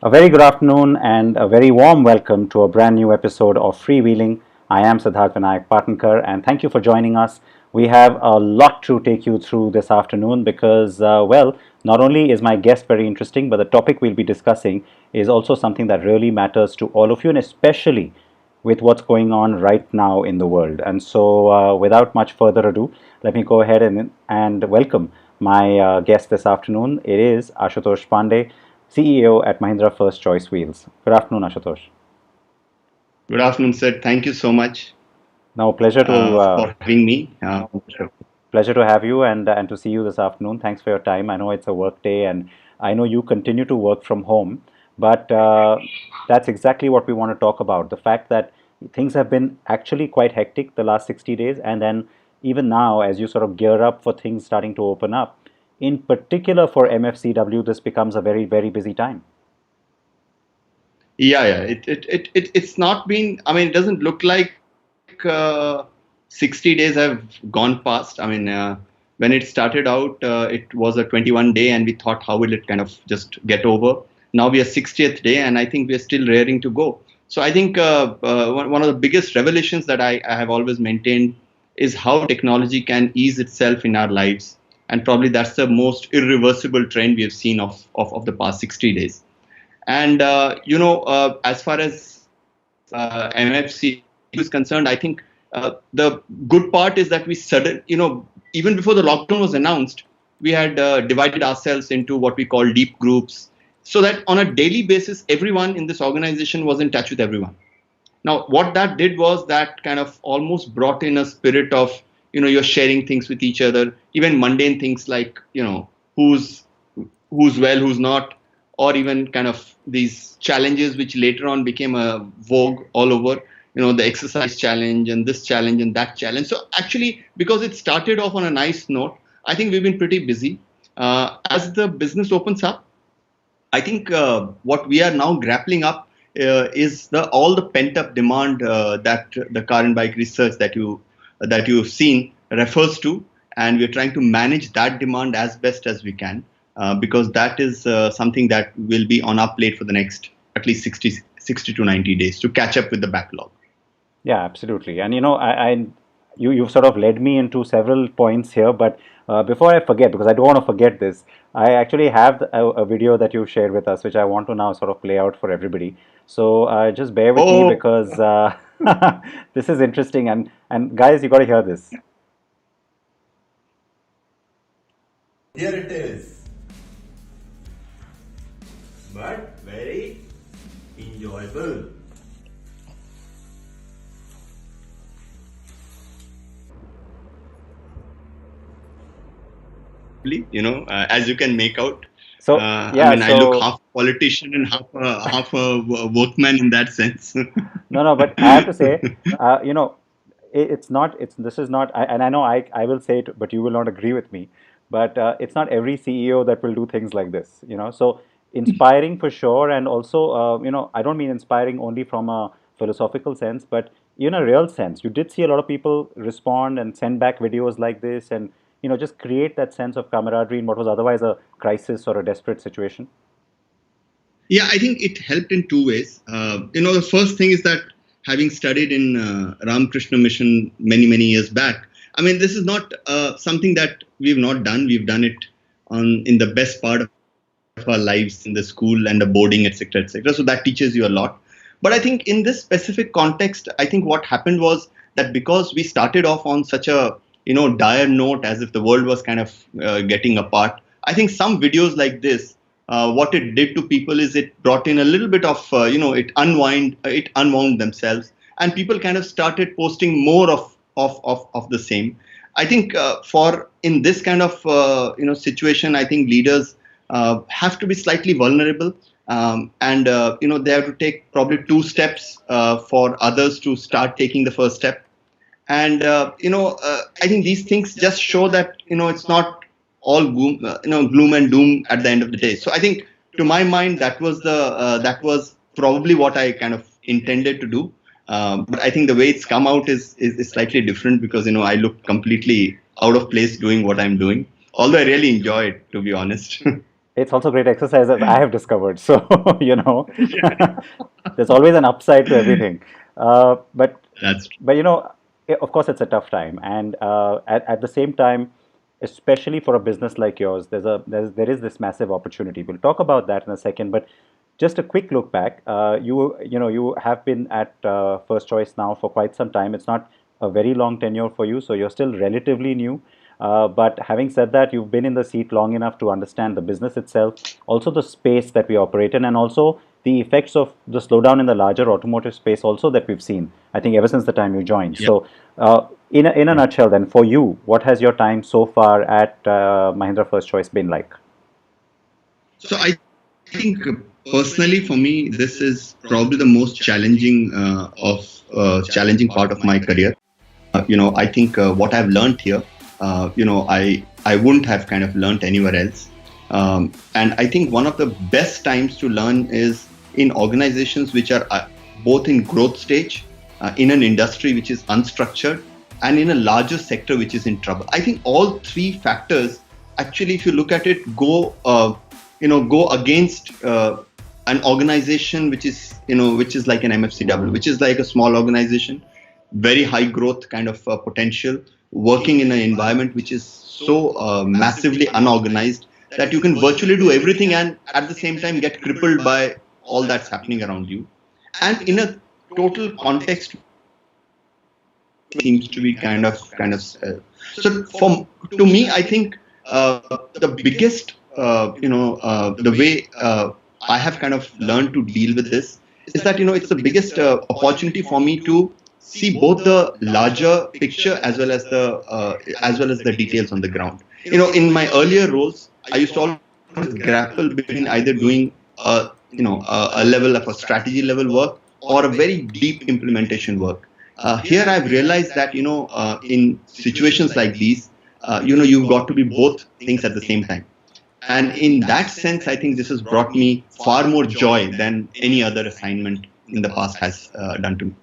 A very good afternoon and a very warm welcome to a brand new episode of Freewheeling. I am Siddharth Vinayak Patnankar and thank you for joining us. We have a lot to take you through this afternoon because, not only is my guest very interesting, but the topic we'll be discussing is also something that really matters to all of you, and especially with what's going on right now in the world. And so, without much further ado, let me go ahead and welcome my guest this afternoon. It is Ashutosh Pandey, CEO at Mahindra First Choice Wheels. Good afternoon, Ashutosh. Good afternoon, sir. Thank you so much Now, pleasure to for having me. pleasure to have you and to see you this afternoon. Thanks for your time. I know it's a work day, and I know you continue to work from home, but that's exactly what we want to talk about. The fact that things have been actually quite hectic the last 60 days, and then even now, as you sort of gear up for things starting to open up, in particular for MFCW, this becomes a very, very busy time. Yeah. It's not been, I mean, it doesn't look like 60 days have gone past. I mean, when it started out, it was a 21 day and we thought, how will it kind of just get over? Now we are 60th day and I think we're still raring to go. So I think one of the biggest revelations that I have always maintained is how technology can ease itself in our lives. And probably that's the most irreversible trend we have seen of the past 60 days. And, as far as MFC is concerned, I think the good part is that even before the lockdown was announced, we had divided ourselves into what we call deep groups so that on a daily basis, everyone in this organization was in touch with everyone. Now, what that did was that kind of almost brought in a spirit of, you're sharing things with each other, even mundane things like, who's well, who's not, or even kind of these challenges which later on became a vogue all over, the exercise challenge and this challenge and that challenge. So actually, because it started off on a nice note, I think we've been pretty busy. As the business opens up, I think what we are now grappling up is all the pent up demand that the car and bike research that you've seen refers to, and we're trying to manage that demand as best as we can. Because that is something that will be on our plate for the next at least 60 to 90 days to catch up with the backlog. Yeah, absolutely. And you've sort of led me into several points here, but before I forget, because I don't want to forget this, I actually have a video that you shared with us, which I want to now sort of play out for everybody. So just bear with me because this is interesting, and guys, you got to hear this. Here it is. But very enjoyable. As you can make out. So I look half politician and half a workman in that sense. No, but I have to say, it's not. This is not. And I know I will say it, but you will not agree with me. But it's not every CEO that will do things like this. So inspiring for sure, and also, I don't mean inspiring only from a philosophical sense, but in a real sense. You did see a lot of people respond and send back videos like this, and just create that sense of camaraderie in what was otherwise a crisis or a desperate situation. Yeah, I think it helped in two ways. The first thing is that having studied in Ramakrishna Mission many years back, I mean, this is not something that we've not done. We've done it in the best part of our lives in the school and the boarding, etc., etc. So that teaches you a lot. But I think in this specific context, I think what happened was that because we started off on such a dire note, as if the world was kind of getting apart, I think some videos like this, what it did to people is it brought in a little bit of it unwound themselves, and people kind of started posting more of the same. I think for in this kind of situation, I think leaders have to be slightly vulnerable, and they have to take probably two steps for others to start taking the first step. And I think these things just show that it's not all gloom and doom at the end of the day. So I think, to my mind, that was probably what I kind of intended to do. But I think the way it's come out is slightly different because I look completely out of place doing what I'm doing. Although I really enjoy it, to be honest. It's also great exercise as I have discovered. So, you know, there's always an upside to everything. Uh, but, That's but you know, of course, it's a tough time, and at the same time, especially for a business like yours, there is this massive opportunity. We'll talk about that in a second, but just a quick look back. You have been at First Choice now for quite some time. It's not a very long tenure for you, so you're still relatively new. But having said that, you've been in the seat long enough to understand the business itself, also the space that we operate in, and also the effects of the slowdown in the larger automotive space also that we've seen, I think, ever since the time you joined. yeah. So, in a nutshell, then, for you, what has your time so far at Mahindra First Choice been like? So I think personally for me, this is probably the most challenging challenging part of my career. I think what I've learned here, I wouldn't have kind of learned anywhere else. And I think one of the best times to learn is in organizations which are both in growth stage, in an industry which is unstructured, and in a larger sector which is in trouble. I think all three factors, actually, if you look at it, go against an organization which is like an MFCW, which is like a small organization, very high growth kind of potential, working in an environment which is so massively unorganized that you can virtually do everything and at the same time get crippled by all that's happening around you. And in a total context, seems to be so to me, I think the biggest the way I have kind of learned to deal with this is that it's the biggest opportunity for me to see both the larger picture as well as the details on the ground. In my earlier roles, I used to always grapple between either doing a level of a strategy level work or a very deep implementation work. Here I've realized that in situations like these, you've got to be both things at the same time. And in that sense, I think this has brought me far more joy than any other assignment in the past has done to me.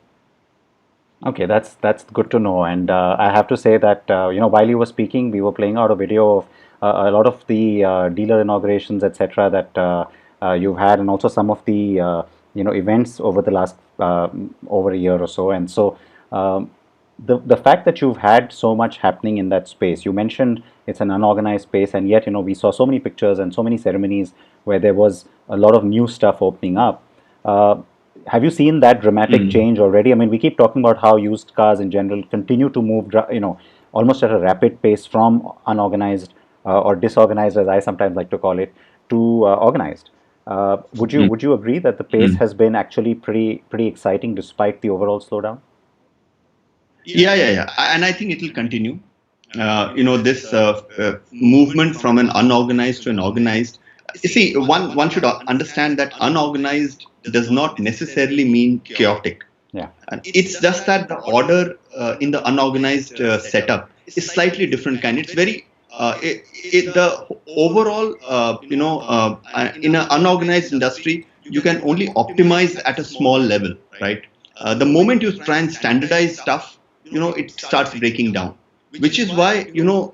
Okay, that's good to know. And I have to say that while you were speaking, we were playing out a video of a lot of the dealer inaugurations, etc., that you've had, and also some of the events over the last over a year or so. And so the fact that you've had so much happening in that space, you mentioned it's an unorganized space, and yet we saw so many pictures and so many ceremonies where there was a lot of new stuff opening up. Have you seen that dramatic change already? I mean, we keep talking about how used cars in general continue to move, almost at a rapid pace from unorganized or disorganized, as I sometimes like to call it, to organized. Would you agree that the pace has been actually pretty exciting despite the overall slowdown? Yeah. And I think it will continue. This movement from an unorganized to an organized. You see, one should understand that unorganized does not necessarily mean chaotic. Yeah. And it's just that the order in the unorganized setup is slightly different kind. It's very the overall in an unorganized industry, you can only optimize at a small level, right? The moment you try and standardize stuff, it starts breaking down. Which is why,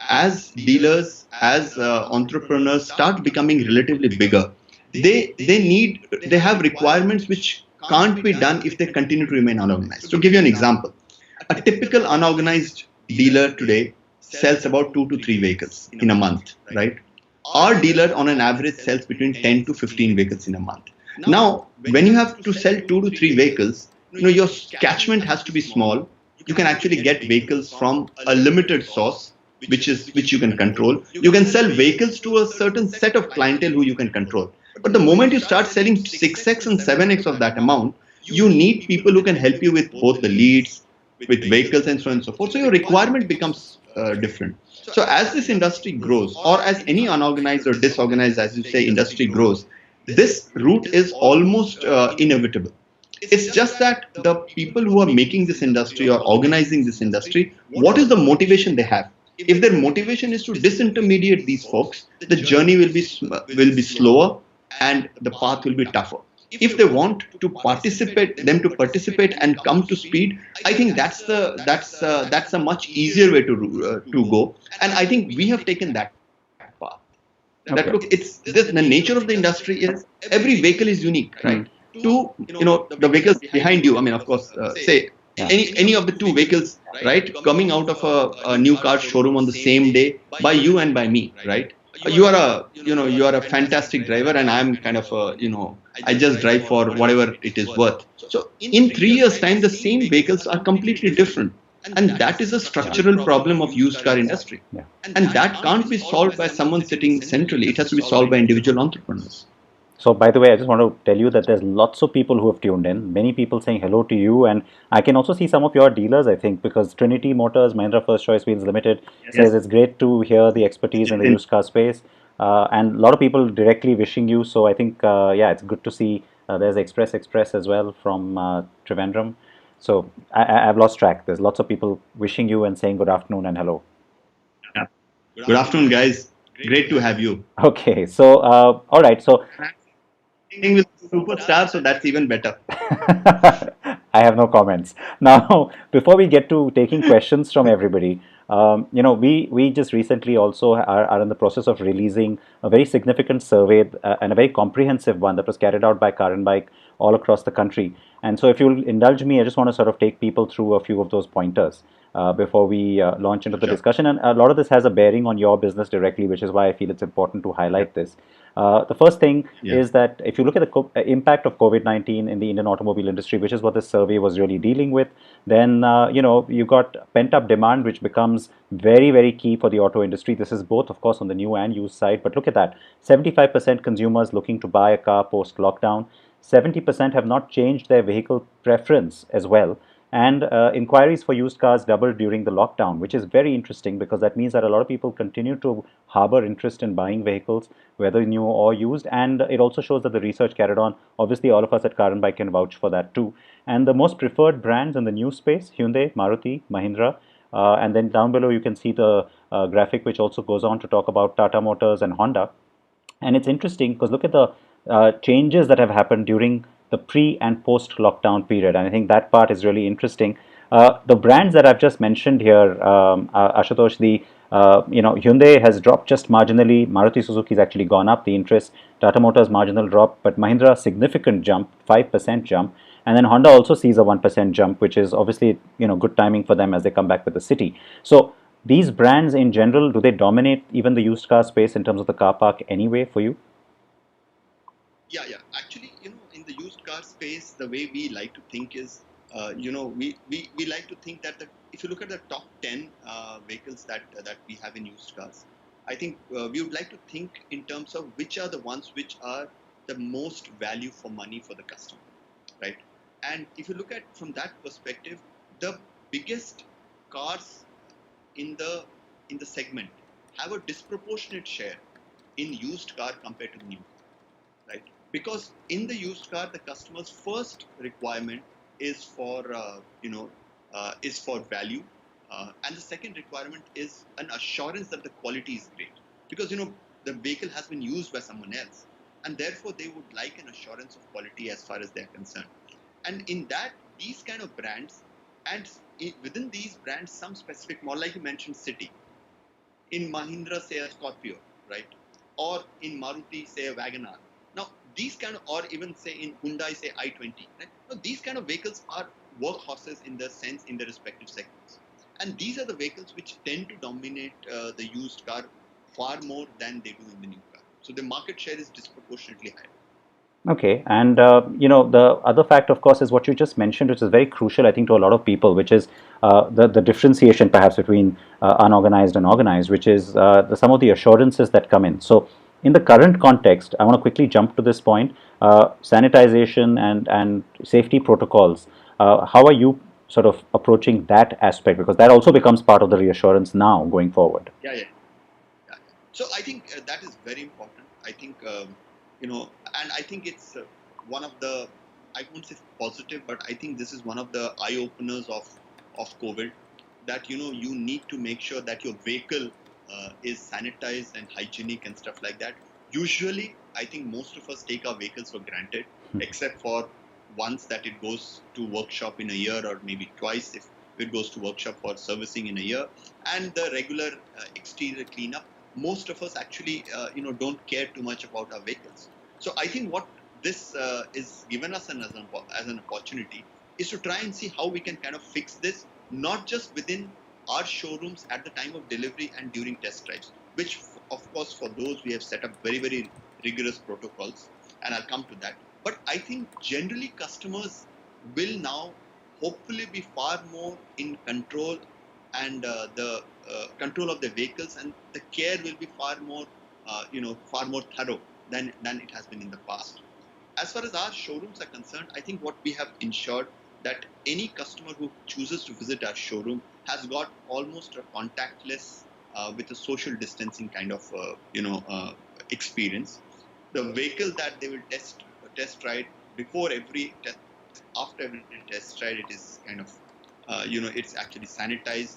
as dealers, as entrepreneurs start becoming relatively bigger, they have requirements which can't be done if they continue to remain unorganized. To give you an example, a typical unorganized dealer today sells about 2 to 3 vehicles in a month, right? Our dealer on an average sells between 10 to 15 vehicles in a month. Now, when you have to sell 2 to 3 vehicles, your catchment has to be small. You can actually get vehicles from a limited source, which you can control. You can sell vehicles to a certain set of clientele who you can control. But the moment you start selling 6x and 7x of that amount, you need people who can help you with both the leads, with vehicles and so on and so forth. So your requirement becomes different. So as this industry grows, or as any unorganized or disorganized, as you say, industry grows, this route is almost inevitable. It's just that the people who are making this industry or organizing this industry, what is the motivation they have? If their motivation is to disintermediate these folks, the journey will be slower and the path will be tougher. If they want to participate and come to speed, I think that's a much easier way to go. And I think we have taken that path. That look, it's this, the nature of the industry is every vehicle is unique, right? To, the vehicles behind you, I mean, of course, say any of the two vehicles, right, coming out of a new car showroom on the same day by you and by me, right? You are a, you are a fantastic driver, and I'm kind of a, I just drive for whatever it is worth. So in 3 years time, the same vehicles are completely different, and that is a structural problem of used car industry. Yeah. And that can't be solved by someone sitting centrally. It has to be solved by individual entrepreneurs. So, by the way, I just want to tell you that there's lots of people who have tuned in, many people saying hello to you, and I can also see some of your dealers, I think, because Trinity Motors, Mahindra First Choice Wheels Limited, says it's great to hear the expertise in the used car space, and a lot of people directly wishing you. So, I think, yeah, it's good to see. There's Express as well from Trivandrum. So, I've lost track. There's lots of people wishing you and saying good afternoon and hello. Yeah. Good afternoon, guys. Great to have you. Okay, so all right, so With superstar, so that's even better. I have no comments. Now, before we get to taking questions from everybody, we just recently also are in the process of releasing a very significant survey and a very comprehensive one that was carried out by carandbike all across the country. And so, if you'll indulge me, I just want to sort of take people through a few of those pointers before we launch into the discussion. And a lot of this has a bearing on your business directly, which is why I feel it's important to highlight this. The first thing is that if you look at the impact of COVID-19 in the Indian automobile industry, which is what this survey was really dealing with, then you got pent-up demand, which becomes very, very key for the auto industry. This is both, of course, on the new and used side. But look at that: 75% consumers looking to buy a car post-lockdown. 70% have not changed their vehicle preference as well. And inquiries for used cars doubled during the lockdown, which is very interesting because that means that a lot of people continue to harbor interest in buying vehicles, whether new or used. And it also shows that the research carried on. Obviously, all of us at carandbike can vouch for that too. And the most preferred brands in the new space: Hyundai, Maruti, Mahindra. And then down below, you can see the graphic, which also goes on to talk about Tata Motors and Honda. And it's interesting because look at the changes that have happened during the pre and post lockdown period. And I think that part is really interesting. The brands that I've just mentioned here, Ashutosh, Hyundai has dropped just marginally. Maruti Suzuki has actually gone up the interest. Tata Motors marginal drop, but Mahindra significant jump, 5% jump. And then Honda also sees a 1% jump, which is obviously good timing for them as they come back with the city. So these brands in general, do they dominate even the used car space in terms of the car park anyway for you? Yeah. Actually, in the used car space, the way we like to think is, we like to think that if you look at the top 10 vehicles that we have in used cars, I think we would like to think in terms of which are the ones which are the most value for money for the customer, right? And if you look at from that perspective, the biggest cars in the segment have a disproportionate share in used car compared to the new car, right? Because in the used car, the customer's first requirement is for value, and the second requirement is an assurance that the quality is great, because the vehicle has been used by someone else, and therefore they would like an assurance of quality as far as they're concerned. And in that, these kind of brands, and within these brands, some specific model, like you mentioned, City. In Mahindra, say a Scorpio, right? Or in Maruti, say a Wagon R. Now, these kind of, or even say in Hyundai, say i20, right? Now, these kind of vehicles are workhorses in their respective segments. And these are the vehicles which tend to dominate the used car far more than they do in the new car. So the market share is disproportionately higher. Okay, and the other fact, of course, is what you just mentioned, which is very crucial, I think, to a lot of people, which is the differentiation, perhaps, between unorganized and organized, which is some of the assurances that come in. So, in the current context, I want to quickly jump to this point: sanitization and safety protocols. How are you sort of approaching that aspect? Because that also becomes part of the reassurance now going forward. Yeah. So I think that is very important. I think and I think it's one of the, I won't say positive, but I think this is one of the eye openers of COVID, that you need to make sure that your vehicle is sanitized and hygienic and stuff like that. Usually, I think most of us take our vehicles for granted, except for once that it goes to workshop in a year, or maybe twice if it goes to workshop for servicing in a year, and the regular exterior cleanup. most of us actually, don't care too much about our vehicles. So I think what this is given us as an opportunity is to try and see how we can kind of fix this, not just within our showrooms at the time of delivery and during test drives, which of course for those we have set up very, very rigorous protocols, and I'll come to that. But I think generally customers will now hopefully be far more in control and the control of the vehicles, and the care will be far more far more thorough than it has been in the past. As far as our showrooms are concerned, I think what we have ensured that any customer who chooses to visit our showroom has got almost a contactless with a social distancing kind of experience. The vehicle that they will test ride before every test, after every test ride, it is kind of it's actually sanitized.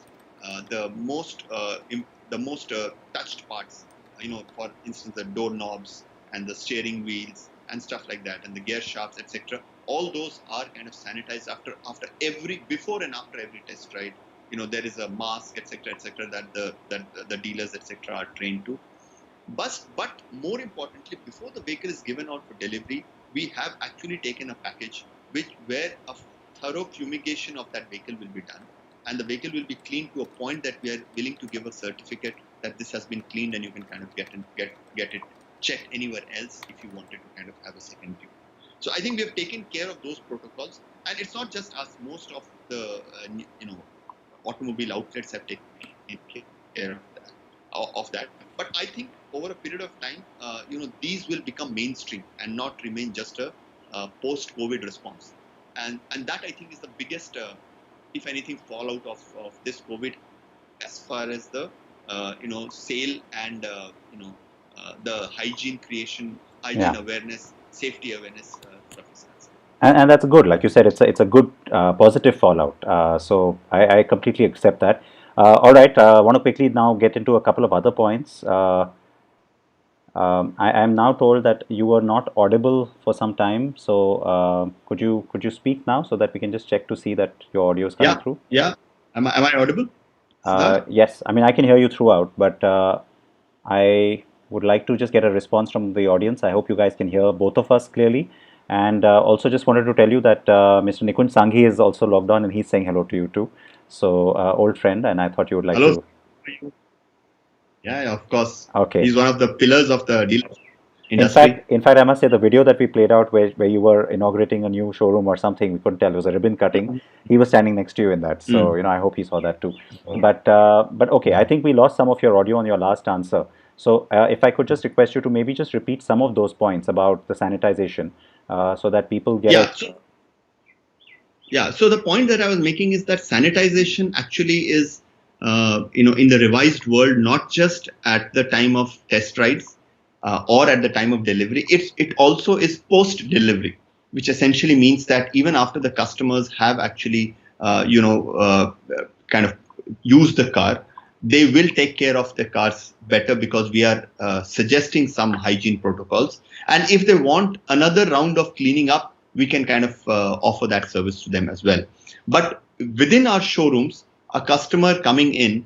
The most touched parts, for instance, the door knobs and the steering wheels and stuff like that, and the gear shafts, etc. All those are kind of sanitized after every before and after every test ride. There is a mask, etc., that the dealers, etc., are trained to. But more importantly, before the vehicle is given out for delivery, we have actually taken a package where a thorough fumigation of that vehicle will be done, and the vehicle will be cleaned to a point that we are willing to give a certificate that this has been cleaned, and you can kind of get it checked anywhere else if you wanted to kind of have a second view. So I think we have taken care of those protocols, and it's not just us. Most of the automobile outlets have taken care of that. But I think over a period of time, these will become mainstream and not remain just a post-COVID response. And that I think is the biggest, if anything, fallout of this COVID as far as the sale and the hygiene creation, hygiene awareness, safety awareness stuff is concerned. And that's good. Like you said, it's a good positive fallout. So I completely accept that. All right, I want to quickly now get into a couple of other points. I am now told that you were not audible for some time. So could you speak now so that we can just check to see that your audio is coming through? Yeah. Am I audible? Yes. I mean, I can hear you throughout, but I would like to just get a response from the audience. I hope you guys can hear both of us clearly. And also just wanted to tell you that Mr. Nikunj Sanghi is also logged on, and he's saying hello to you too. So old friend, and I thought you would like hello. to. Yeah, of course. Okay. He's one of the pillars of the dealer industry. In fact, I must say the video that we played out where you were inaugurating a new showroom or something, we couldn't tell, it was a ribbon cutting. He was standing next to you in that. So, I hope he saw that too. But okay, I think we lost some of your audio on your last answer. So if I could just request you to maybe just repeat some of those points about the sanitization so that people get it. So the point that I was making is that sanitization actually is, in the revised world, not just at the time of test rides or at the time of delivery. It also is post-delivery, which essentially means that even after the customers have actually, kind of used the car, they will take care of their cars better because we are suggesting some hygiene protocols. And if they want another round of cleaning up, we can kind of offer that service to them as well. But within our showrooms, a customer coming in,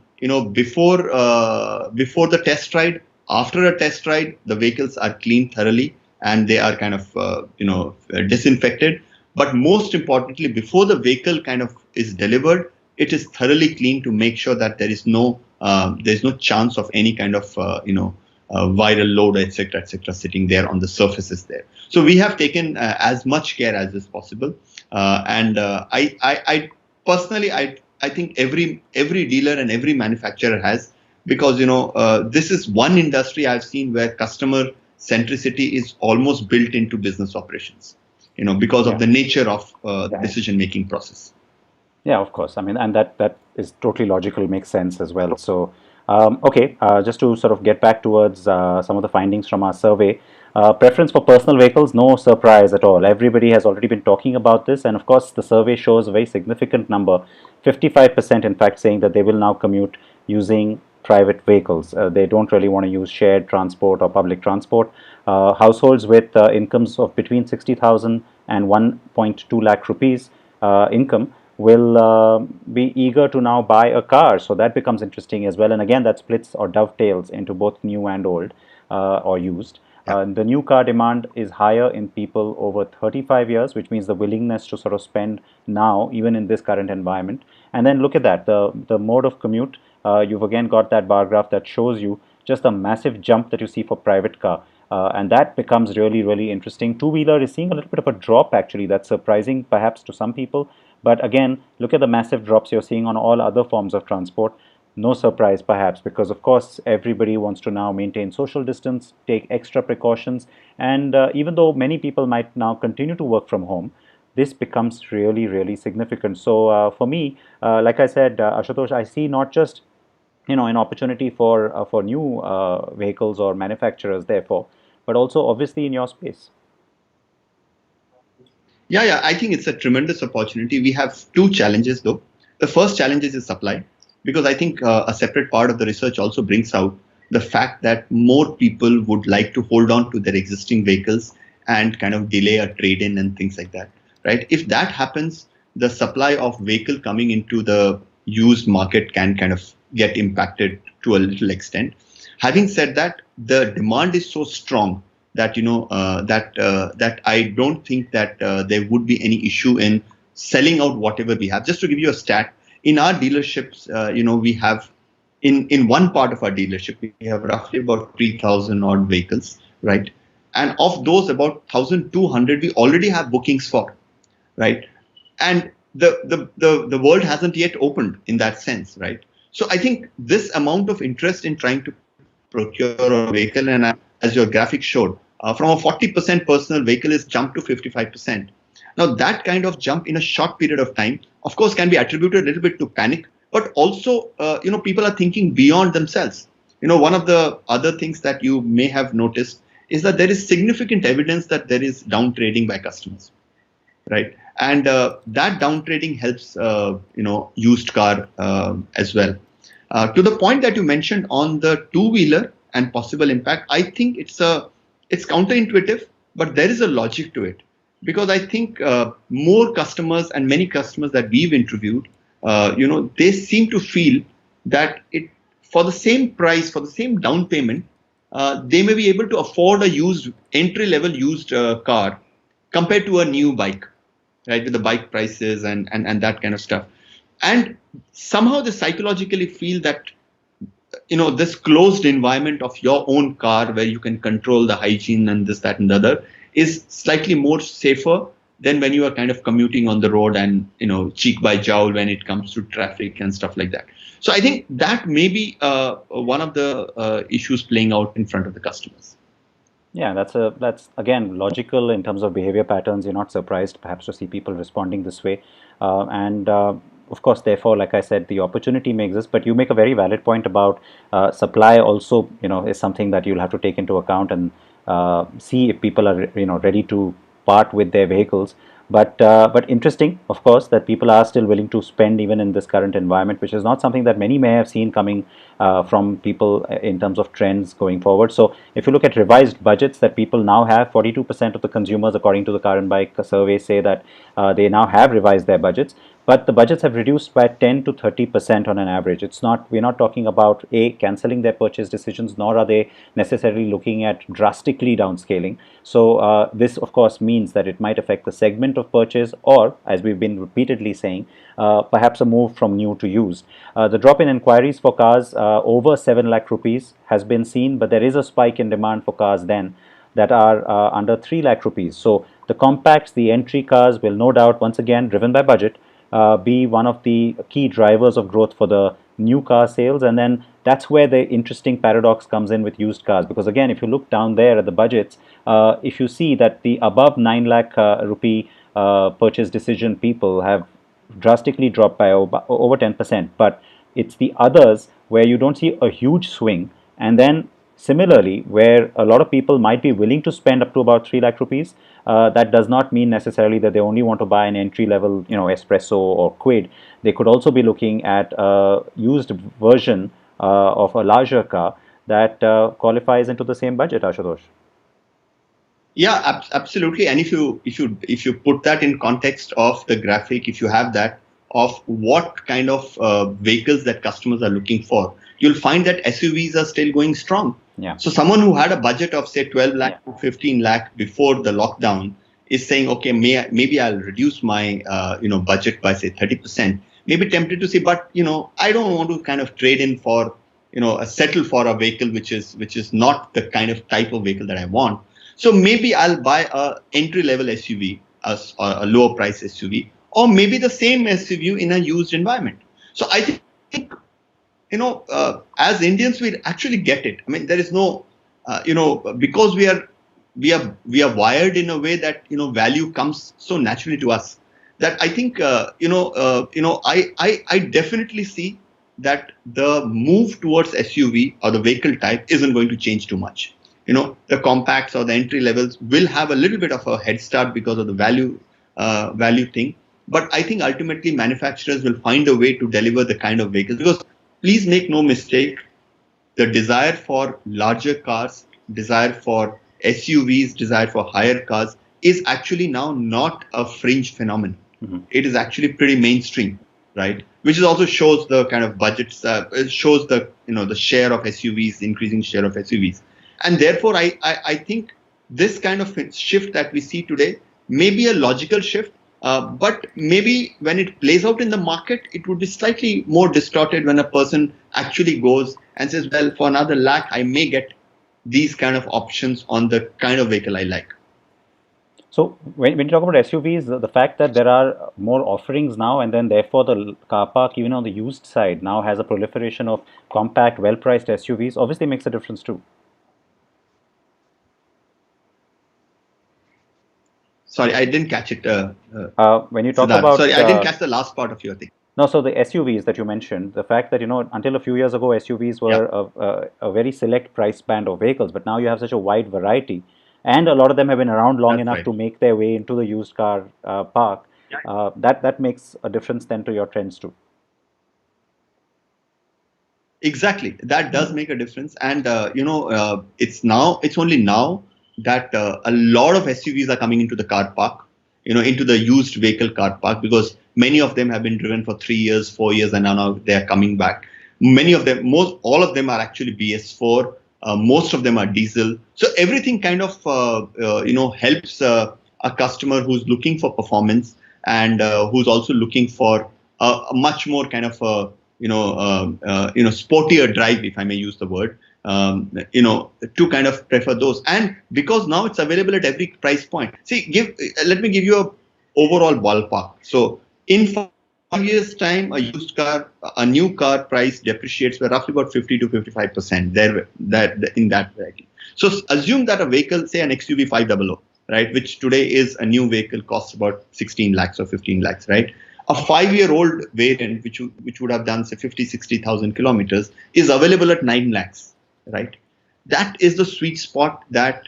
before the test ride, after a test ride, the vehicles are cleaned thoroughly and they are kind of, disinfected. But most importantly, before the vehicle kind of is delivered, it is thoroughly cleaned to make sure that there is no chance of any kind of, viral load, etc., sitting there on the surfaces there. So we have taken as much care as is possible. And I personally, I think every dealer and every manufacturer has, because, this is one industry I've seen where customer centricity is almost built into business operations, because of the nature of the decision-making process. Yeah, of course. I mean, and that is totally logical, makes sense as well. So, okay, just to sort of get back towards some of the findings from our survey. Preference for personal vehicles, no surprise at all. Everybody has already been talking about this, and of course, the survey shows a very significant number, 55% in fact, saying that they will now commute using private vehicles. They don't really want to use shared transport or public transport. Households with incomes of between 60,000 and 1.2 lakh rupees income will be eager to now buy a car. So that becomes interesting as well. And again, that splits or dovetails into both new and old or used. The new car demand is higher in people over 35 years, which means the willingness to sort of spend now, even in this current environment. And then look at that, the mode of commute. You've again got that bar graph that shows you just a massive jump that you see for private car. And that becomes really, really interesting. Two-wheeler is seeing a little bit of a drop, actually. That's surprising, perhaps, to some people. But again, look at the massive drops you're seeing on all other forms of transport. No surprise, perhaps, because of course everybody wants to now maintain social distance, take extra precautions, and even though many people might now continue to work from home, this becomes really, really significant. So for me, like I said, Ashutosh, I see not just an opportunity for new vehicles or manufacturers, therefore, but also obviously in your space. Yeah, I think it's a tremendous opportunity. We have two challenges though. The first challenge is supply, because I think a separate part of the research also brings out the fact that more people would like to hold on to their existing vehicles and kind of delay a trade-in and things like that, right? If that happens, the supply of vehicle coming into the used market can kind of get impacted to a little extent. Having said that, the demand is so strong that that I don't think that there would be any issue in selling out whatever we have. Just to give you a stat, in our dealerships, we have in one part of our dealership we have roughly about 3,000 odd vehicles, right? And of those, about 1,200 we already have bookings for, right? And the world hasn't yet opened in that sense, right? So I think this amount of interest in trying to procure a vehicle, and as your graphic showed, from a 40% personal vehicle is jumped to 55%. Now that kind of jump in a short period of time, of course, can be attributed a little bit to panic, but also, people are thinking beyond themselves. One of the other things that you may have noticed is that there is significant evidence that there is down trading by customers, right? And that down trading helps, used car as well. To the point that you mentioned on the two-wheeler and possible impact, I think it's counterintuitive, but there is a logic to it, because I think more customers and many customers that we've interviewed, they seem to feel that for the same price, for the same down payment, they may be able to afford a entry-level used car compared to a new bike, right? With the bike prices and that kind of stuff. And somehow they psychologically feel that, this closed environment of your own car where you can control the hygiene and this, that, and the other is slightly more safer than when you are kind of commuting on the road and, cheek by jowl when it comes to traffic and stuff like that. So I think that may be one of the issues playing out in front of the customers. Yeah, that's again logical in terms of behavior patterns. You're not surprised perhaps to see people responding this way, and of course, therefore, like I said, the opportunity may exist. But you make a very valid point about supply. Also, is something that you'll have to take into account and see if people are ready to part with their vehicles. But interesting, of course, that people are still willing to spend even in this current environment, which is not something that many may have seen coming from people in terms of trends going forward. So if you look at revised budgets that people now have, 42% of the consumers, according to the Car and Bike survey, say that they now have revised their budgets. But the budgets have reduced by 10 to 30% on an average. We're not talking about cancelling their purchase decisions, nor are they necessarily looking at drastically downscaling. So this, of course, means that it might affect the segment of purchase, or, as we've been repeatedly saying, perhaps a move from new to used. The drop in inquiries for cars over 7 lakh rupees has been seen, but there is a spike in demand for cars then that are under 3 lakh rupees. So the compacts, the entry cars will no doubt, once again, driven by budget, be one of the key drivers of growth for the new car sales. And then that's where the interesting paradox comes in with used cars, because again, if you look down there at the budgets, if you see that the above 9 lakh rupee purchase decision people have drastically dropped by over 10%, but it's the others where you don't see a huge swing. And then similarly, where a lot of people might be willing to spend up to about 3 lakh rupees, that does not mean necessarily that they only want to buy an entry level, espresso or quid. They could also be looking at a used version of a larger car that qualifies into the same budget, Ashutosh. Yeah, absolutely. And if you put that in context of the graphic, if you have that of what kind of vehicles that customers are looking for, you'll find that SUVs are still going strong. Yeah. So someone who had a budget of say 12 lakh to 15 lakh before the lockdown is saying, okay, maybe I'll reduce my budget by say 30%. Maybe tempted to say, but I don't want to kind of trade in for settle for a vehicle which is not the kind of type of vehicle that I want. So maybe I'll buy a entry level SUV, or a lower price SUV, or maybe the same SUV in a used environment. So I think as Indians, we actually get it. I mean, there is no, because we are wired in a way that value comes so naturally to us, that I think I definitely see that the move towards SUV or the vehicle type isn't going to change too much. The compacts or the entry levels will have a little bit of a head start because of the value thing. But I think ultimately manufacturers will find a way to deliver the kind of vehicles, because please make no mistake, the desire for larger cars, desire for SUVs, desire for higher cars is actually now not a fringe phenomenon. Mm-hmm. It is actually pretty mainstream, right? Which is also shows the kind of budgets, it shows the the share of SUVs, increasing share of SUVs. And therefore, I think this kind of shift that we see today may be a logical shift, but maybe when it plays out in the market, it would be slightly more distorted when a person actually goes and says, well, for another lakh, I may get these kind of options on the kind of vehicle I like. So when you talk about SUVs, the fact that there are more offerings now, and then therefore the car park, even on the used side, now has a proliferation of compact, well-priced SUVs, obviously makes a difference too. Sorry, I didn't catch it. When you talk Siddharth, about... Sorry, I didn't catch the last part of your thing. No, so the SUVs that you mentioned, the fact that, until a few years ago, SUVs were a very select price band of vehicles, but now you have such a wide variety. And a lot of them have been around long enough to make their way into the used car park. That makes a difference then to your trends too. Exactly, that does make a difference, and it's only now that a lot of SUVs are coming into the car park, into the used vehicle car park, because many of them have been driven for 3 years, 4 years, and now they are coming back. Many of them, all of them are actually BS4. Most of them are diesel. So everything kind of, helps a customer who's looking for performance and who's also looking for a much more kind of, sportier drive, if I may use the word, to kind of prefer those. And because now it's available at every price point. See, let me give you a overall ballpark. So in 5 years' time, a new car price depreciates by roughly about 50 to 55% in that variety. So assume that a vehicle, say an XUV 500, right, which today is a new vehicle, costs about 16 lakhs or 15 lakhs, right? A 5-year-old variant, which would have done say 50, 60,000 kilometers, is available at 9 lakhs, right? That is the sweet spot that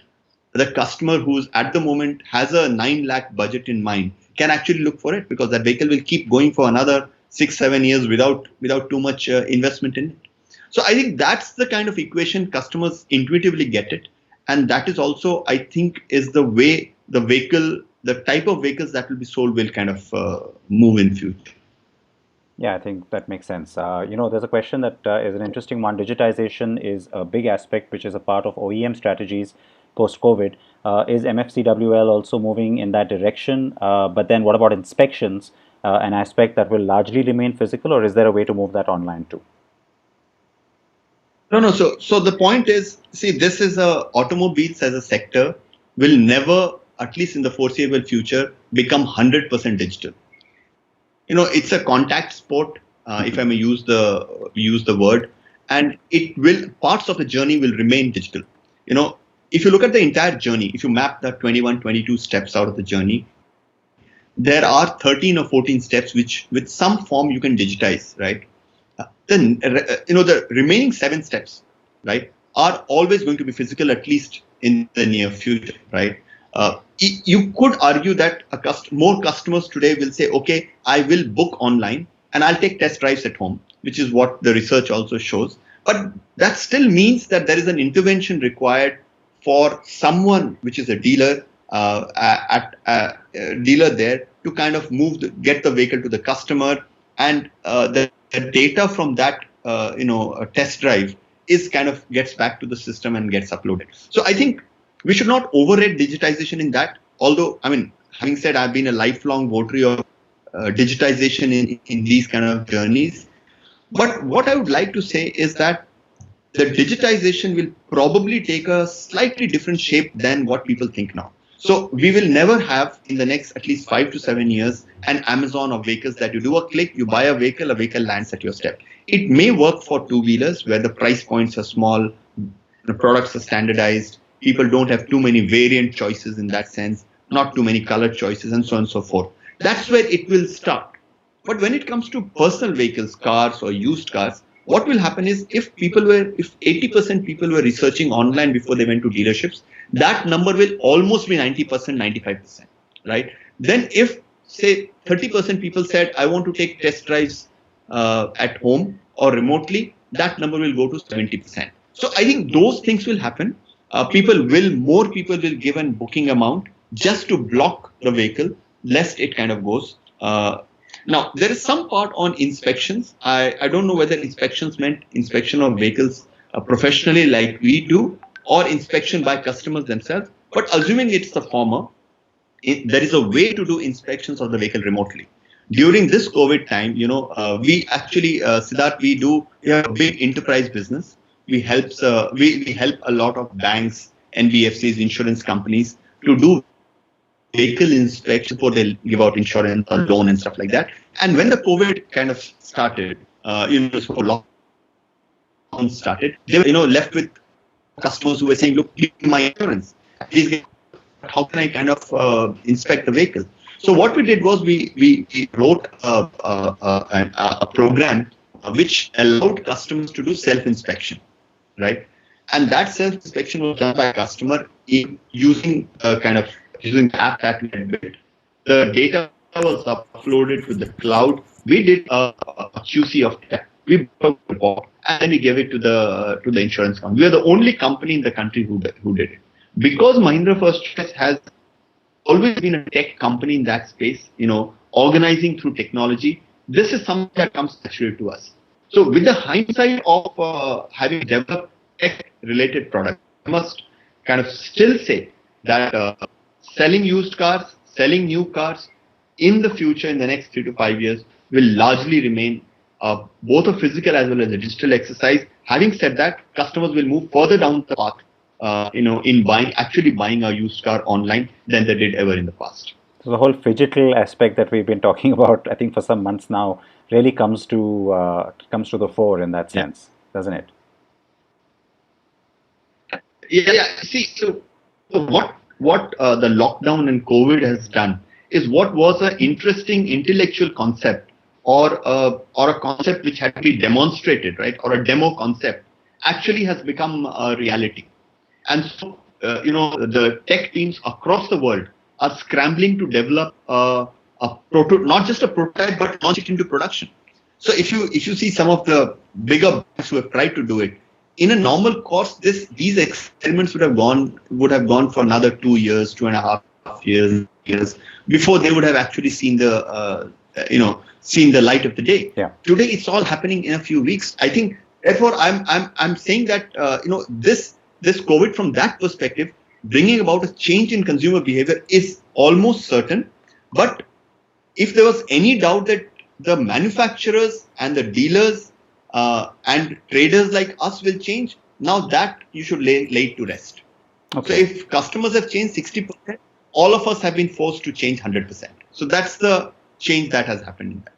the customer who's at the moment has a 9 lakh budget in mind can actually look for it, because that vehicle will keep going for another 6-7 years without too much investment in it. So I think that's the kind of equation customers intuitively get it, and that is also, I think, is the way the type of vehicles that will be sold will kind of move in future. Yeah, I think that makes sense. There's a question that is an interesting one. Digitization is a big aspect, which is a part of OEM strategies post-COVID. Is MFCWL also moving in that direction? But then what about inspections, an aspect that will largely remain physical, or is there a way to move that online too? No. So the point is, see, this is automobiles as a sector will never, at least in the foreseeable future, become 100% digital. It's a contact sport, if I may use the word, and parts of the journey will remain digital. If you look at the entire journey, if you map the 21, 22 steps out of the journey, there are 13 or 14 steps which with some form you can digitize, right? Then, the remaining 7 steps, right, are always going to be physical, at least in the near future, right? You could argue that more customers today will say, okay, I will book online and I'll take test drives at home, which is what the research also shows. But that still means that there is an intervention required for someone, which is a dealer, dealer there, to kind of get the vehicle to the customer, and the data from that test drive is kind of gets back to the system and gets uploaded. So I think we should not overrate digitization in that. Although, I mean, having said, I've been a lifelong votary of digitization in these kind of journeys. But what I would like to say is that the digitization will probably take a slightly different shape than what people think now. So we will never have in the next at least 5 to 7 years an Amazon of vehicles that you do a click, you buy a vehicle lands at your step. It may work for two-wheelers where the price points are small, the products are standardized, people don't have too many variant choices in that sense, not too many color choices, and so on and so forth. That's where it will start. But when it comes to personal vehicles, cars or used cars, what will happen is if 80% people were researching online before they went to dealerships, that number will almost be 90%, 95%, right? Then if say 30% people said, I want to take test drives at home or remotely, that number will go to 70%. So I think those things will happen. More people will give a booking amount just to block the vehicle, lest it kind of goes. Now, there is some part on inspections. I don't know whether inspections meant inspection of vehicles professionally like we do or inspection by customers themselves. But assuming it's the former, there is a way to do inspections of the vehicle remotely. During this COVID time, we actually, Siddharth, we have a big enterprise business. We help a lot of banks, NBFCs, insurance companies to do vehicle inspection before they give out insurance or loan and stuff like that. And when the COVID kind of started, lockdown started, they were left with customers who were saying, "Look, give me my insurance. Please, how can I kind of inspect the vehicle?" So what we did was we wrote a program which allowed customers to do self-inspection, right? And that self-inspection was done by a customer using the app that we had built. The data was uploaded to the cloud. We did a QC of that. We built a report and then we gave it to the insurance company. We are the only company in the country who did it. Because Mahindra First Choice has always been a tech company in that space, organizing through technology, this is something that comes naturally to us. So with the hindsight of having developed tech-related products, I must kind of still say that selling used cars, selling new cars in the future, in the next 3 to 5 years, will largely remain both a physical as well as a digital exercise. Having said that, customers will move further down the path, in buying a used car online than they did ever in the past. So the whole phygital aspect that we've been talking about, I think for some months now, really comes to the fore in that sense, doesn't it? Yeah. See, so what the lockdown and COVID has done is what was an interesting intellectual concept or a concept which had to be demonstrated, right, or a demo concept, actually has become a reality. And so, the tech teams across the world are scrambling to develop not just a prototype, but launch it into production. So if you see some of the bigger banks who have tried to do it, in a normal course, these experiments would have gone for another 2 years, 2.5 years before they would have actually seen the light of the day. Yeah. Today, it's all happening in a few weeks. I think, therefore, I'm saying that this COVID, from that perspective, bringing about a change in consumer behavior is almost certain. But if there was any doubt that the manufacturers and the dealers and traders like us will change, now that you should lay it to rest. Okay. So if customers have changed 60%, all of us have been forced to change 100%. So that's the change that has happened in that.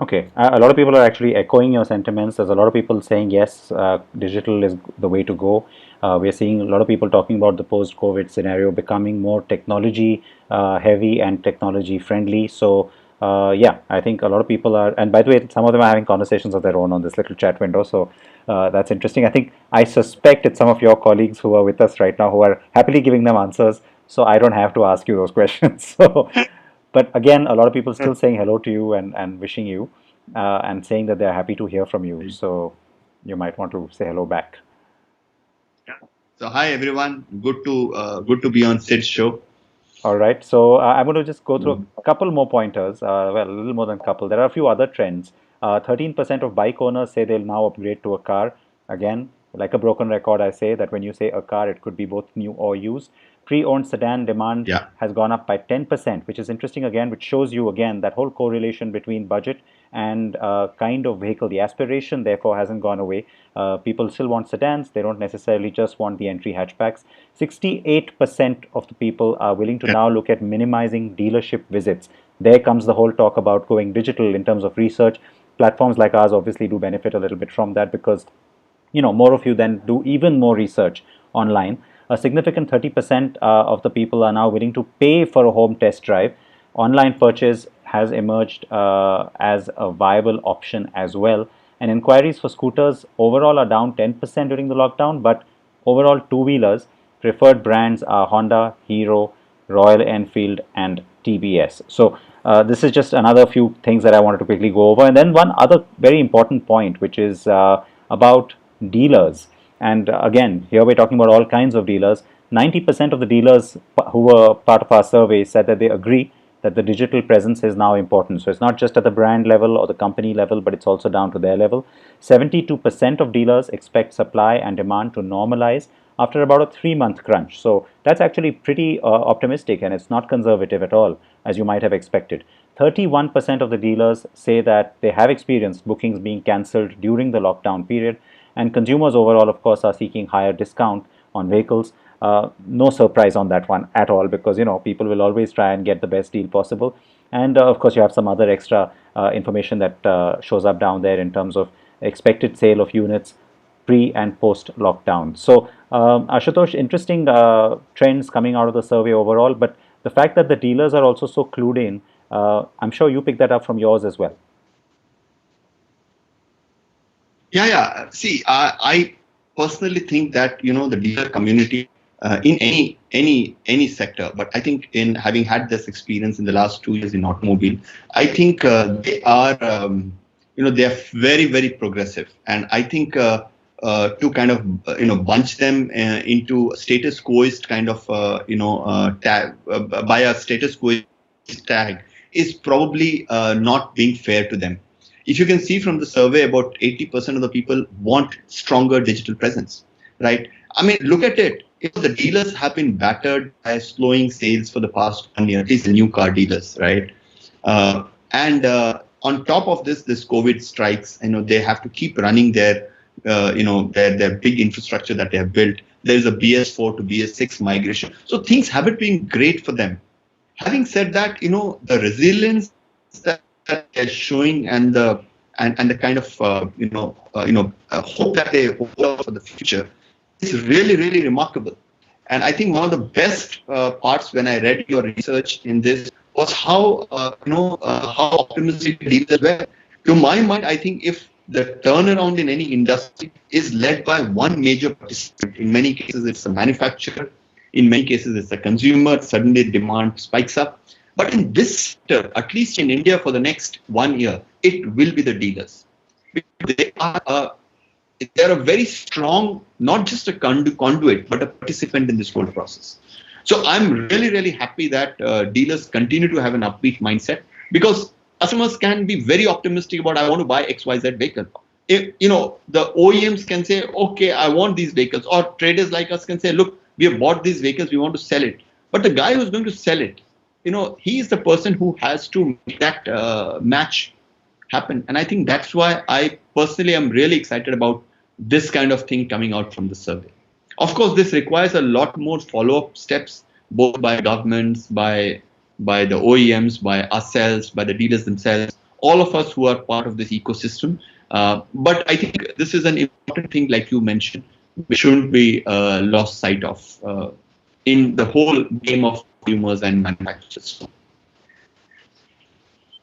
Okay. A lot of people are actually echoing your sentiments. There's a lot of people saying, yes, digital is the way to go. We're seeing a lot of people talking about the post-COVID scenario becoming more technology heavy and technology friendly. So, I think a lot of people are, and by the way, some of them are having conversations of their own on this little chat window. So that's interesting. I suspect it's some of your colleagues who are with us right now who are happily giving them answers. So I don't have to ask you those questions. So. But again, a lot of people still saying hello to you and wishing you and saying that they're happy to hear from you. So you might want to say hello back. Yeah. So hi everyone, good to be on Sid's show. All right. So I'm going to just go through a couple more pointers. A little more than a couple. There are a few other trends 13% of bike owners say they'll now upgrade to a car. Again, like a broken record, I say that when you say a car, it could be both new or used. Pre-owned sedan demand Yeah. has gone up by 10%, which is interesting again, which shows you again that whole correlation between budget and kind of vehicle. The aspiration, therefore, hasn't gone away. People still want sedans. They don't necessarily just want the entry hatchbacks. 68% of the people are willing to Yeah. now look at minimizing dealership visits. There comes the whole talk about going digital in terms of research. Platforms like ours obviously do benefit a little bit from that because more of you then do even more research online. A significant 30% of the people are now willing to pay for a home test drive. Online purchase has emerged as a viable option as well. And inquiries for scooters overall are down 10% during the lockdown, but overall two-wheelers preferred brands are Honda, Hero, Royal Enfield, and TBS. So this is just another few things that I wanted to quickly go over. And then one other very important point, which is about dealers. And again, here we're talking about all kinds of dealers. 90% of the dealers who were part of our survey said that they agree that the digital presence is now important. So it's not just at the brand level or the company level, but it's also down to their level. 72% of dealers expect supply and demand to normalize after about a 3-month crunch. So that's actually pretty optimistic, and it's not conservative at all, as you might have expected. 31% of the dealers say that they have experienced bookings being cancelled during the lockdown period, and consumers overall, of course, are seeking higher discount on vehicles. No surprise on that one at all, because people will always try and get the best deal possible. And of course, you have some other extra information that shows up down there in terms of expected sale of units pre and post lockdown. So, Ashutosh, interesting trends coming out of the survey overall, but the fact that the dealers are also so clued in, I'm sure you picked that up from yours as well. Yeah. See, I personally think that the dealer community in any sector, but I think in having had this experience in the last 2 years in automobile, I think they are they are very, very progressive, and I think to kind of bunch them into status quoist kind of tag by a status quoist tag is probably not being fair to them. If you can see from the survey, about 80% of the people want stronger digital presence, right? I mean, look at it. The dealers have been battered by slowing sales for the past 1 year, at least the new car dealers, right? And on top of this COVID strikes, they have to keep running their big infrastructure that they have built. There's a BS4 to BS6 migration. So things haven't been great for them. Having said that, the resilience that they're showing and the kind of hope that they hold for the future is really, really remarkable. And I think one of the best parts when I read your research in this was how how optimistic dealers were. To my mind, I think if the turnaround in any industry is led by one major participant, in many cases it's a manufacturer, in many cases it's a consumer, suddenly demand spikes up. But in this sector, at least in India for the next 1 year, it will be the dealers. They are a very strong, not just a conduit, but a participant in this whole process. So I'm really, really happy that dealers continue to have an upbeat mindset, because customers can be very optimistic about, I want to buy XYZ vehicle. If, the OEMs can say, okay, I want these vehicles, or traders like us can say, look, we have bought these vehicles, we want to sell it. But the guy who's going to sell it, he is the person who has to make that match happen. And I think that's why I personally am really excited about this kind of thing coming out from the survey. Of course, this requires a lot more follow-up steps, both by governments, by the OEMs, by ourselves, by the dealers themselves, all of us who are part of this ecosystem. But I think this is an important thing, like you mentioned, we shouldn't be lost sight of in the whole game of consumers and manufacturers.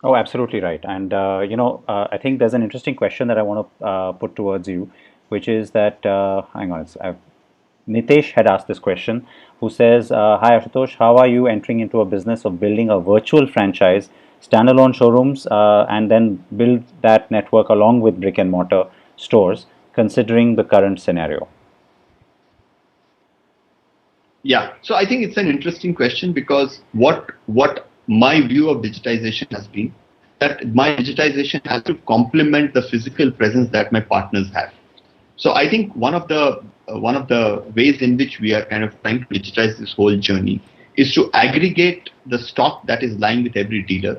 Oh, absolutely right. And, I think there's an interesting question that I want to put towards you, which is that, hang on, Nitesh had asked this question, who says, hi Ashutosh, how are you entering into a business of building a virtual franchise, standalone showrooms, and then build that network along with brick and mortar stores, considering the current scenario? Yeah, so I think it's an interesting question, because what my view of digitization has been that my digitization has to complement the physical presence that my partners have. So I think one of the ways in which we are kind of trying to digitize this whole journey is to aggregate the stock that is lying with every dealer,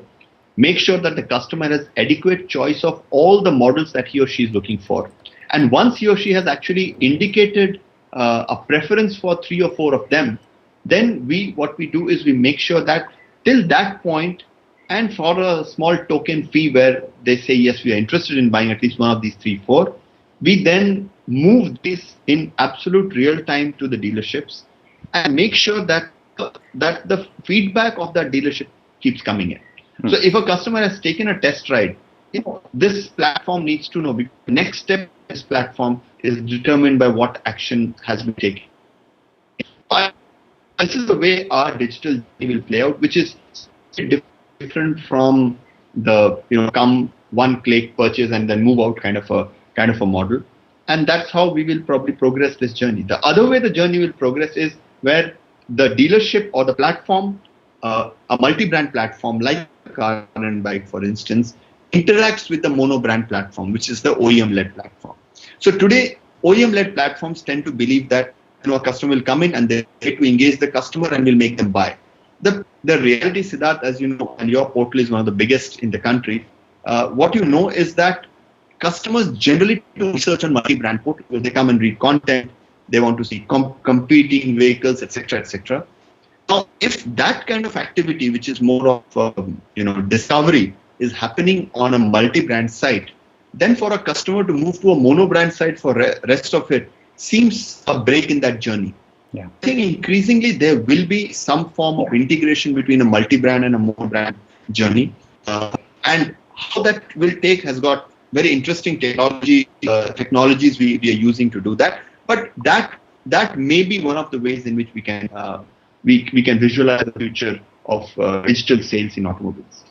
make sure that the customer has adequate choice of all the models that he or she is looking for, and once he or she has actually indicated a preference for 3 or 4 of them, then what we do is we make sure that till that point, and for a small token fee where they say yes, we are interested in buying at least one of these 3, 4, we then move this in absolute real time to the dealerships and make sure that the feedback of that dealership keeps coming in. So if a customer has taken a test ride, this platform needs to know the next step of this platform is determined by what action has been taken. This is the way our digital journey will play out, which is different from the come one click purchase and then move out kind of a model. And that's how we will probably progress this journey. The other way the journey will progress is where the dealership or the platform, a multi-brand platform like carandbike, for instance, interacts with the mono-brand platform, which is the OEM-led platform. So today, OEM-led platforms tend to believe that a customer will come in and they try to engage the customer and will make them buy. The reality, Siddharth, as you know, and your portal is one of the biggest in the country, what you know is that customers generally do research on multi-brand portals. They come and read content, they want to see competing vehicles, etc., etc. Now, if that kind of activity, which is more of discovery, is happening on a multi-brand site, then for a customer to move to a mono-brand site for rest of it seems a break in that journey. Yeah. I think increasingly there will be some form of integration between a multi-brand and a mono-brand journey, and how that will take has got very interesting technologies we are using to do that. But that may be one of the ways in which we can visualize the future of digital sales in automobiles.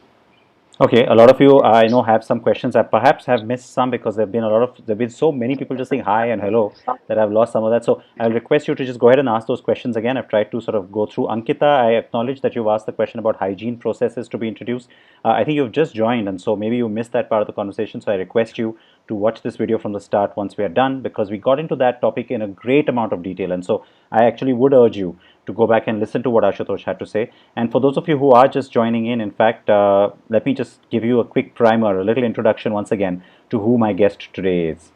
Okay, a lot of you I know have some questions. I perhaps have missed some because there've been so many people just saying hi and hello that I've lost some of that. So I'll request you to just go ahead and ask those questions again. I've tried to sort of go through. Ankita, I acknowledge that you've asked the question about hygiene processes to be introduced. I think you've just joined, and so maybe you missed that part of the conversation. So I request you to watch this video from the start once we are done, because we got into that topic in a great amount of detail. And so I actually would urge you to go back and listen to what Ashutosh had to say. And for those of you who are just joining in fact, let me just give you a quick primer, a little introduction once again to who my guest today is.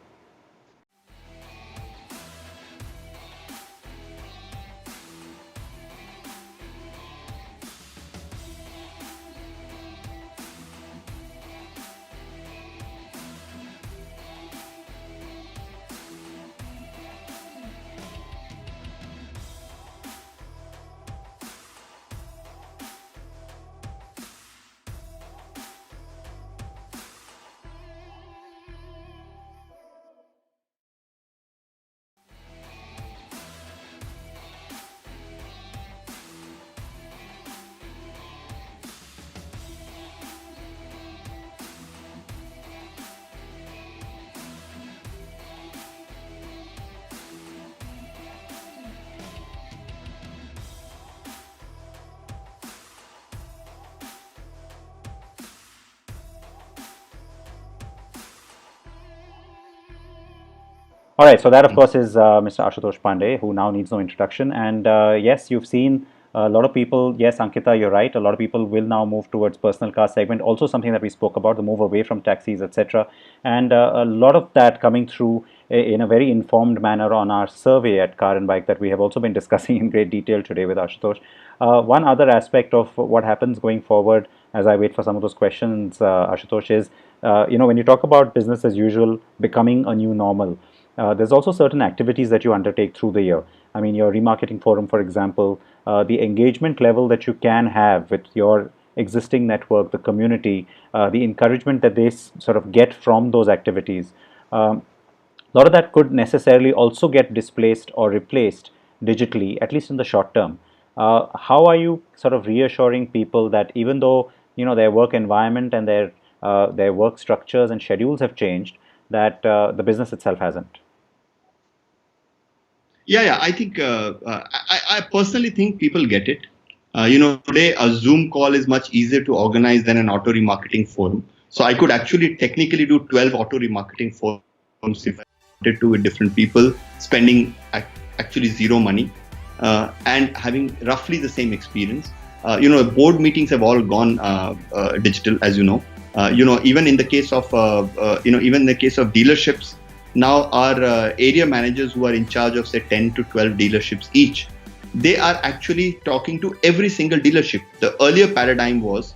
All right, so that of course is Mr. Ashutosh Pandey, who now needs no introduction. And yes, you've seen a lot of people. Yes, Ankita, you're right. A lot of people will now move towards personal car segment. Also, something that we spoke about, the move away from taxis, etc. And a lot of that coming through in a very informed manner on our survey at Car and Bike that we have also been discussing in great detail today with Ashutosh. One other aspect of what happens going forward, as I wait for some of those questions, Ashutosh, is when you talk about business as usual becoming a new normal. There's also certain activities that you undertake through the year. I mean, your remarketing forum, for example, the engagement level that you can have with your existing network, the community, the encouragement that they sort of get from those activities. A lot of that could necessarily also get displaced or replaced digitally, at least in the short term. How are you sort of reassuring people that even though their work environment and their work structures and schedules have changed, that the business itself hasn't? Yeah. I think I personally think people get it. Today a Zoom call is much easier to organize than an auto remarketing forum. So I could actually technically do 12 auto remarketing forums if I wanted to with different people, spending actually zero money and having roughly the same experience. Board meetings have all gone digital, as you know. Even in the case of even in the case of dealerships, now our area managers who are in charge of say 10 to 12 dealerships each, they are actually talking to every single dealership. The earlier paradigm was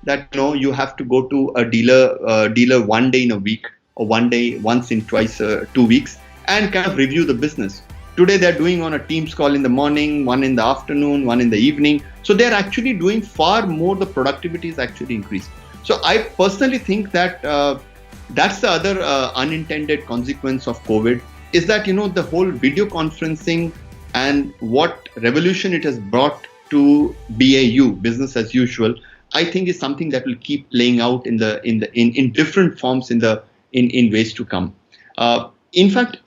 that you have to go to a dealer one day in a week or one day once in twice 2 weeks and kind of review the business. Today they're doing on a Teams call in the morning, one in the afternoon, one in the evening. So they're actually doing far more. The productivity is actually increased. So I personally think that that's the other unintended consequence of COVID is that the whole video conferencing and what revolution it has brought to BAU, business as usual, I think is something that will keep playing out in different forms in ways to come. In fact,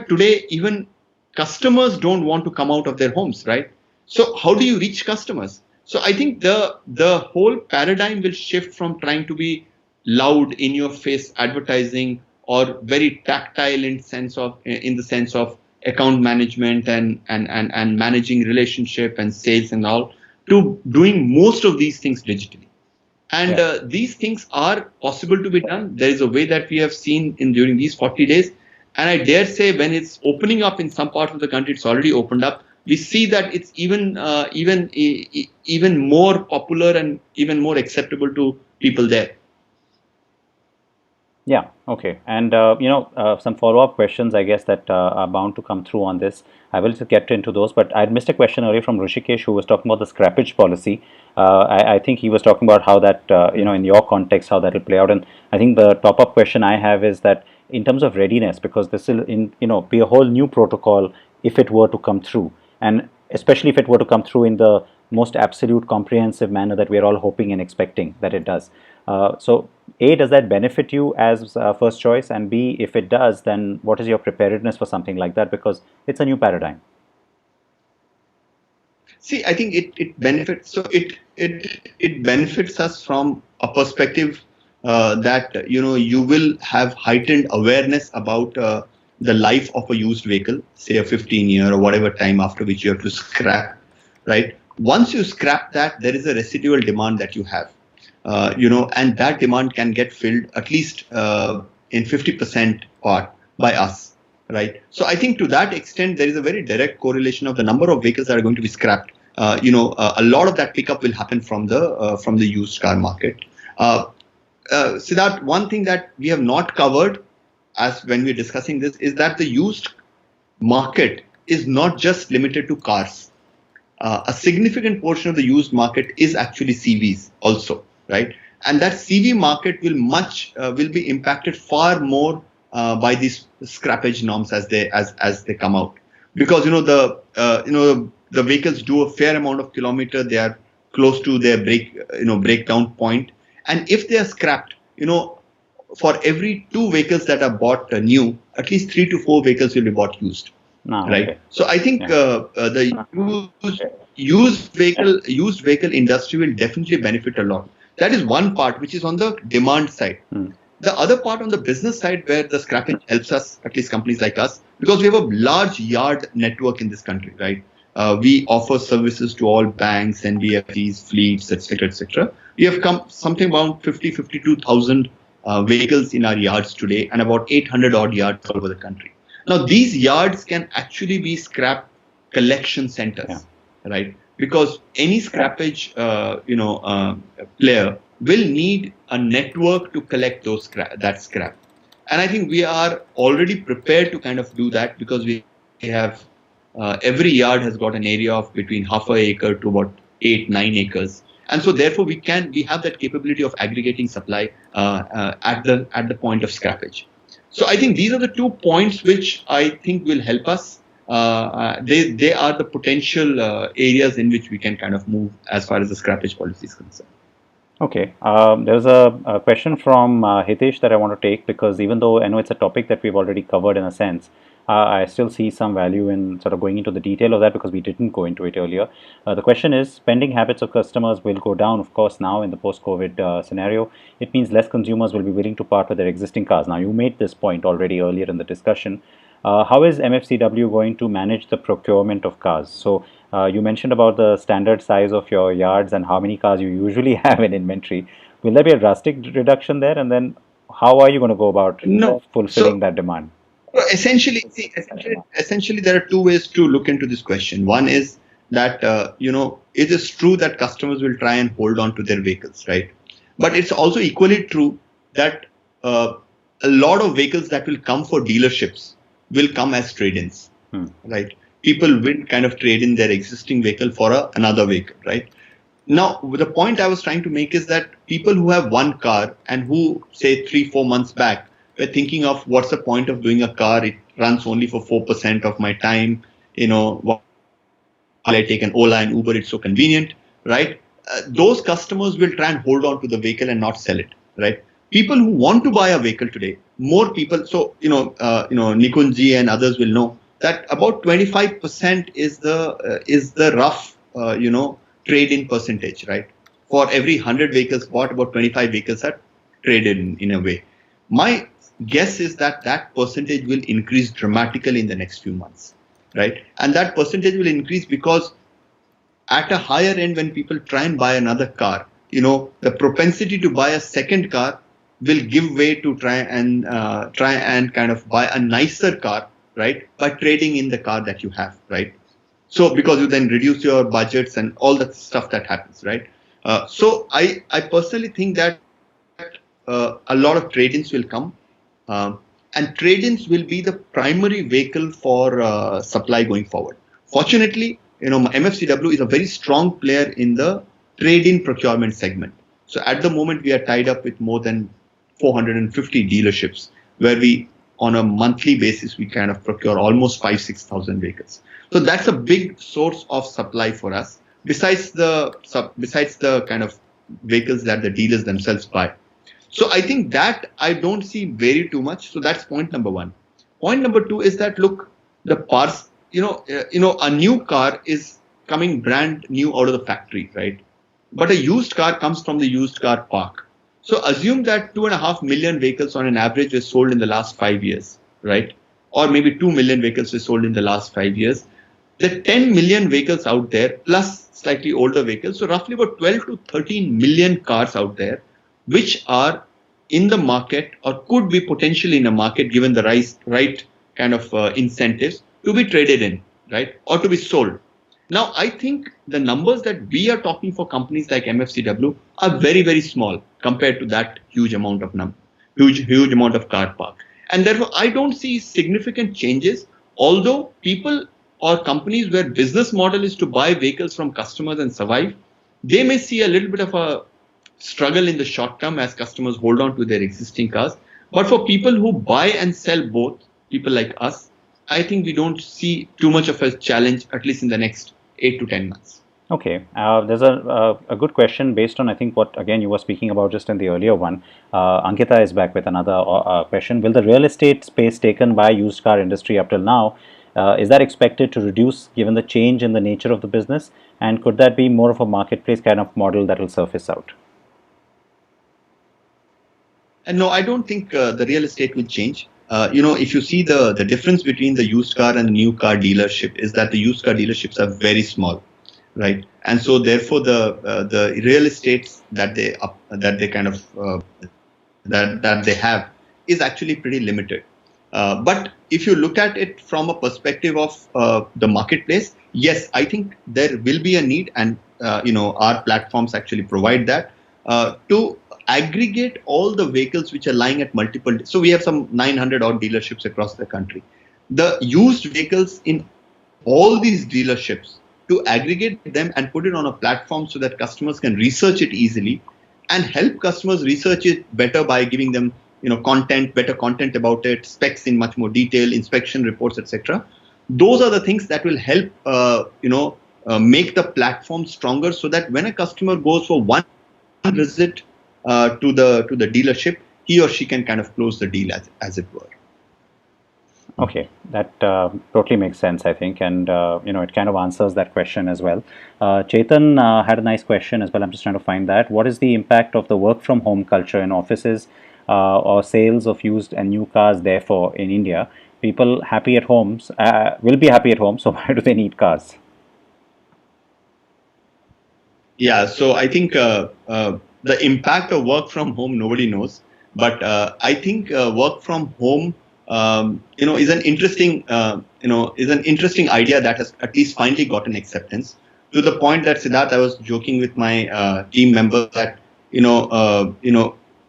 today even customers don't want to come out of their homes, right? So how do you reach customers? So I think the whole paradigm will shift from trying to be loud in your face advertising or very tactile in the sense of account management and managing relationship and sales and all, to doing most of these things digitally. And these things are possible to be done. There is a way that we have seen during these 40 days. And I dare say when it's opening up in some parts of the country, it's already opened up. We see that it's even more popular and even more acceptable to people there. Yeah, okay. And, some follow-up questions, I guess, that are bound to come through on this. I will just get into those, but I missed a question earlier from Rishikesh who was talking about the scrappage policy. I think he was talking about how that, in your context, how that will play out. And I think the top-up question I have is that in terms of readiness, because this will, be a whole new protocol if it were to come through. And especially if it were to come through in the most absolute comprehensive manner that we're all hoping and expecting that it does. So, A, does that benefit you as first choice? And B, if it does, then what is your preparedness for something like that? Because it's a new paradigm. See, I think it benefits. So it benefits us from a perspective that you will have heightened awareness about the life of a used vehicle, say a 15-year or whatever time after which you have to scrap, right? Once you scrap that, there is a residual demand that you have. And that demand can get filled at least in 50% part by us, right? So I think to that extent, there is a very direct correlation of the number of vehicles that are going to be scrapped. A lot of that pickup will happen from the used car market. Siddharth, one thing that we have not covered as when we're discussing this is that the used market is not just limited to cars. A significant portion of the used market is actually CVs also. Right, and that CV market will be impacted far more by these scrappage norms as they come out, because the vehicles do a fair amount of kilometer. They are close to their breakdown point, and if they are scrapped, for every 2 vehicles that are bought new, at least 3 to 4 vehicles will be bought used. Right. Okay. So I think the used vehicle industry will definitely benefit a lot. That is one part which is on the demand side. The other part on the business side where the scrappage helps us, at least companies like us, because we have a large yard network in this country, right? We offer services to all banks, NBFCs, fleets, etc., etc. We have something around 52,000 vehicles in our yards today and about 800 odd yards all over the country. Now, these yards can actually be scrap collection centers, right? Because any scrappage, player will need a network to collect that scrap. And I think we are already prepared to kind of do that, because we have every yard has got an area of between half an acre to about 8-9 acres. And so therefore we have that capability of aggregating supply at the point of scrappage. So I think these are the 2 points which I think will help us. They are the potential areas in which we can kind of move as far as the scrappage policy is concerned. Okay, there's a question from Hitesh that I want to take, because even though I know it's a topic that we've already covered in a sense, I still see some value in sort of going into the detail of that because we didn't go into it earlier. The question is, spending habits of customers will go down, of course, now in the post-COVID scenario. It means less consumers will be willing to part with their existing cars. Now, you made this point already earlier in the discussion. How is MFCW going to manage the procurement of cars? So, you mentioned about the standard size of your yards and how many cars you usually have in inventory. Will there be a drastic reduction there? And then how are you going to go about No. fulfilling that demand? Essentially, essentially, there are two ways to look into this question. One is that it is true that customers will try and hold on to their vehicles, right? But it's also equally true that a lot of vehicles that will come for dealerships will come as trade-ins, right? People will kind of trade in their existing vehicle for another vehicle, right? Now, the point I was trying to make is that people who have one car and who, say, 3-4 months back, were thinking of what's the point of doing a car? It runs only for 4% of my time. While I take an Ola and Uber, it's so convenient, right? Those customers will try and hold on to the vehicle and not sell it, right? People who want to buy a vehicle today, more people. So, Nikunji and others will know that about 25% is the rough, trade-in percentage, right? For every 100 vehicles bought, about 25 vehicles are traded in a way. My guess is that percentage will increase dramatically in the next few months, right? And that percentage will increase because at a higher end, when people try and buy another car, the propensity to buy a second car will give way to try and kind of buy a nicer car, right? By trading in the car that you have, right? So because you then reduce your budgets and all that stuff that happens, right? So I personally think that a lot of trade-ins will come, and trade-ins will be the primary vehicle for supply going forward. Fortunately, MFCW is a very strong player in the trade-in procurement segment. So at the moment, we are tied up with more than 450 dealerships, where we, on a monthly basis, we kind of procure almost 5,000-6,000 vehicles. So that's a big source of supply for us, besides the kind of vehicles that the dealers themselves buy. So I think that I don't see vary too much. So that's point number one. Point number two is that, look, the parts, a new car is coming brand new out of the factory, right? But a used car comes from the used car park. So assume that 2.5 million vehicles on an average were sold in the last 5 years, right? Or maybe 2 million vehicles were sold in the last 5 years. The 10 million vehicles out there, plus slightly older vehicles, so roughly about 12 to 13 million cars out there, which are in the market or could be potentially in a market given the right kind of incentives to be traded in, right? Or to be sold. Now, I think the numbers that we are talking for companies like MFCW are very, very small compared to that huge amount of huge amount of car park. And therefore, I don't see significant changes, although people or companies where business model is to buy vehicles from customers and survive, they may see a little bit of a struggle in the short term as customers hold on to their existing cars. But for people who buy and sell both, people like us, I think we don't see too much of a challenge, at least in the next 8 to 10 months. Okay, there's a good question based on, I think, what again you were speaking about just in the earlier one. Ankita is back with another question. Will the real estate space taken by used car industry up till now, is that expected to reduce given the change in the nature of the business? And could that be more of a marketplace kind of model that will surface out? And no, I don't think the real estate will change. If you see the difference between the used car and the new car dealership is that the used car dealerships are very small, right? And so therefore the real estates that they have is actually pretty limited. But if you look at it from a perspective of the marketplace, yes, I think there will be a need, and our platforms actually provide that to aggregate all the vehicles which are lying at multiple. So we have some 900 odd dealerships across the country. The used vehicles in all these dealerships, to aggregate them and put it on a platform so that customers can research it easily and help customers research it better by giving them better content about it, specs in much more detail, inspection reports, etc. Those are the things that will help make the platform stronger, so that when a customer goes for one visit to the dealership, he or she can kind of close the deal as it were. Okay, that totally makes sense, I think, and it kind of answers that question as well. Chetan had a nice question as well. I'm just trying to find that. What is the impact of the work from home culture in offices or sales of used and new cars? Therefore, in India, people happy at homes will be happy at home. So why do they need cars? Yeah, so I think the impact of work from home nobody knows, but I think work from home, is an interesting, is an interesting idea that has at least finally gotten acceptance. To the point that Siddharth, I was joking with my team members that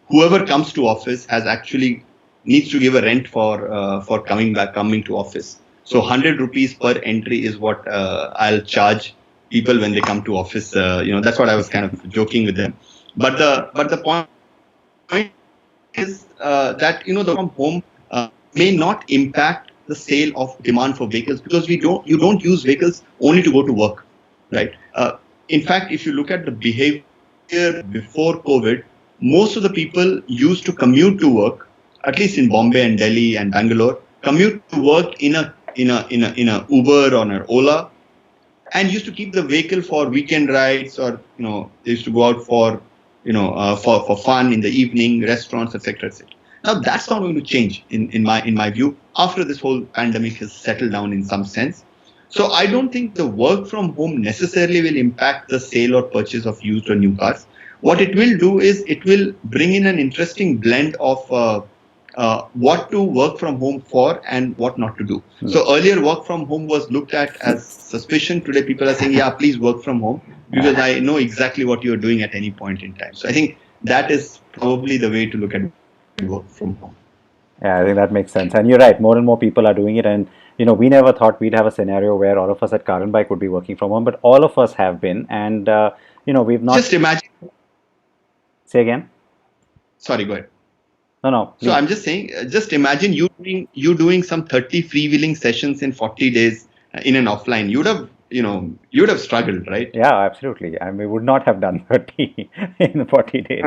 whoever comes to office has actually needs to give a rent for coming to office. So 100 rupees per entry is what I'll charge people when they come to office. That's what I was kind of joking with them. But the point is that the from home may not impact the sale of demand for vehicles, because you don't use vehicles only to go to work, right? In fact, if you look at the behavior before COVID, most of the people used to commute to work, at least in Bombay and Delhi and Bangalore, commute to work in a Uber or an Ola, and used to keep the vehicle for weekend rides, or they used to go out for for fun in the evening, restaurants, etc., etc. Now that's not going to change in my view after this whole pandemic has settled down in some sense. So I don't think the work from home necessarily will impact the sale or purchase of used or new cars. What it will do is it will bring in an interesting blend of what to work from home for and what not to do. So earlier, work from home was looked at as suspicion. Today, people are saying, yeah, please work from home, because I know exactly what you're doing at any point in time. So I think that is probably the way to look at work from home. Yeah, I think that makes sense. And you're right, more and more people are doing it. And, we never thought we'd have a scenario where all of us at carandbike would be working from home, but all of us have been. And, we've not. Just imagine. Say again? Sorry, go ahead. No, please. So I'm just saying, just imagine you doing some 30 freewheeling sessions in 40 days in an offline. You'd have struggled, right? Yeah, absolutely. And we would not have done 30 in 40 days.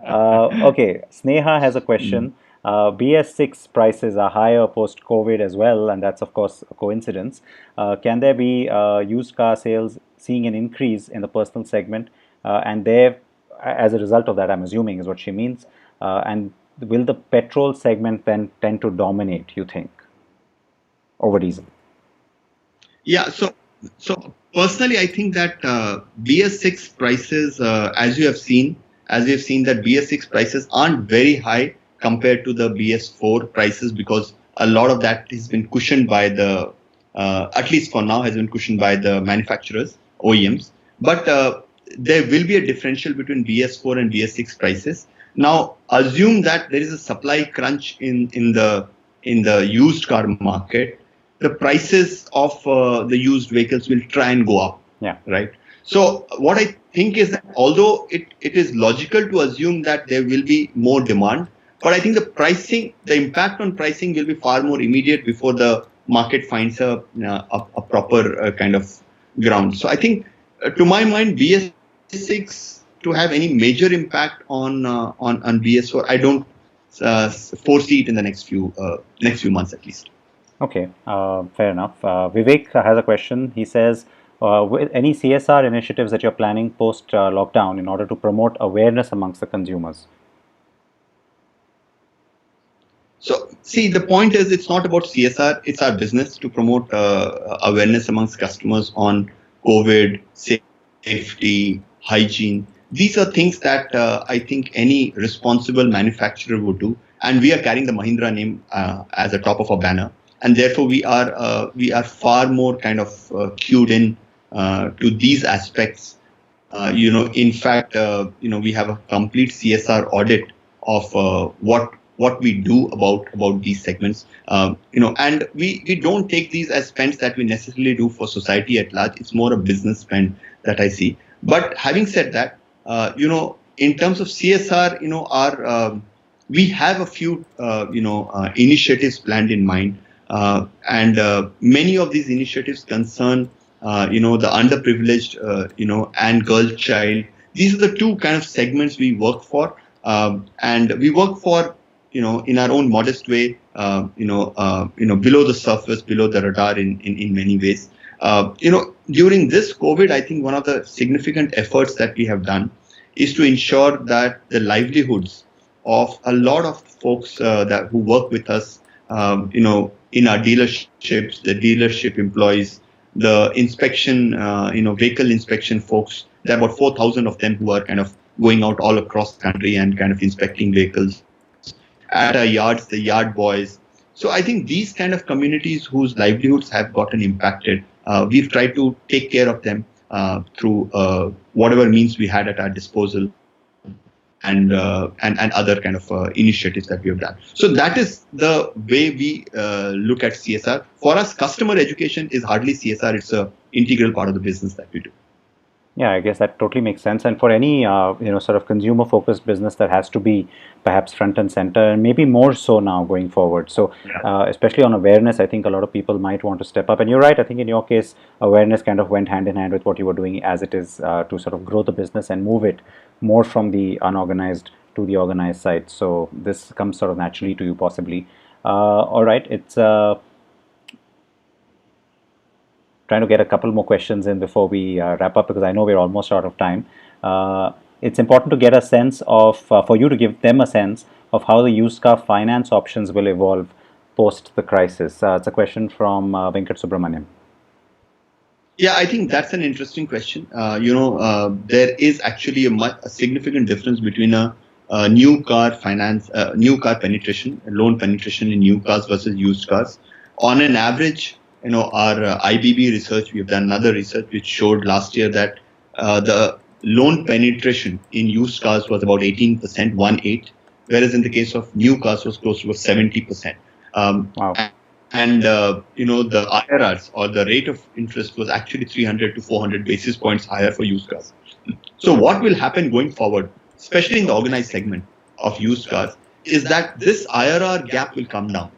Okay, Sneha has a question. BS6 prices are higher post-COVID as well, and that's of course a coincidence. Can there be used car sales seeing an increase in the personal segment? And there, as a result of that, I'm assuming is what she means. And will the petrol segment then tend to dominate, you think, over diesel? Yeah, so personally, I think that BS6 prices, as we have seen that BS6 prices aren't very high compared to the BS4 prices, because a lot of that has been cushioned by the, at least for now, has been cushioned by the manufacturers, OEMs. But there will be a differential between BS4 and BS6 prices. Now, assume that there is a supply crunch in the used car market. The prices of the used vehicles will try and go up. Yeah. Right. So what I think is that although it is logical to assume that there will be more demand, but I think the impact on pricing will be far more immediate before the market finds a proper kind of ground. So I think, to my mind, BS6 to have any major impact on BS4, I don't foresee it in the next few months at least. Okay, fair enough. Vivek has a question. He says, with any CSR initiatives that you're planning post lockdown in order to promote awareness amongst the consumers? So, see, the point is, it's not about CSR. It's our business to promote awareness amongst customers on COVID, safety, hygiene. These are things that I think any responsible manufacturer would do. And we are carrying the Mahindra name as the top of our banner. And therefore, we are far more kind of cued in to these aspects. In fact, we have a complete CSR audit of what we do about these segments. And we don't take these as spends that we necessarily do for society at large. It's more a business spend that I see. But having said that, in terms of CSR, we have a few initiatives planned in mind. And many of these initiatives concern, the underprivileged, and girl child. These are the two kind of segments we work for. And we work for, in our own modest way, below the surface, below the radar in many ways. During this COVID, I think one of the significant efforts that we have done is to ensure that the livelihoods of a lot of folks that who work with us, in our dealerships, the dealership employees, the inspection, vehicle inspection folks. There are about 4,000 of them who are kind of going out all across the country and kind of inspecting vehicles. At our yards, the yard boys. So I think these kind of communities whose livelihoods have gotten impacted, we've tried to take care of them through whatever means we had at our disposal, and other kind of initiatives that we have done. So that is the way we look at CSR. For us, customer education is hardly CSR; it's an integral part of the business that we do. Yeah, I guess that totally makes sense. And for any sort of consumer-focused business, that has to be perhaps front and center, and maybe more so now going forward. So, especially on awareness, I think a lot of people might want to step up. And you're right. I think in your case, awareness kind of went hand in hand with what you were doing as it is to sort of grow the business and move it more from the unorganized to the organized side. So this comes sort of naturally to you, possibly. All right, it's. Trying to get a couple more questions in before we wrap up, because I know we're almost out of time. It's important to get a sense of, for you to give them a sense of how the used car finance options will evolve post the crisis. It's a question from Venkat Subramaniam. Yeah, I think that's an interesting question. There is actually a significant difference between a new car finance, new car penetration, loan penetration in new cars versus used cars. On an average, our IBB research, we have done another research which showed last year that the loan penetration in used cars was about 18%, 1/8, whereas in the case of new cars was close to 70%. Wow. And the IRRs, or the rate of interest, was actually 300 to 400 basis points higher for used cars. So what will happen going forward, especially in the organized segment of used cars, is that this IRR gap will come down.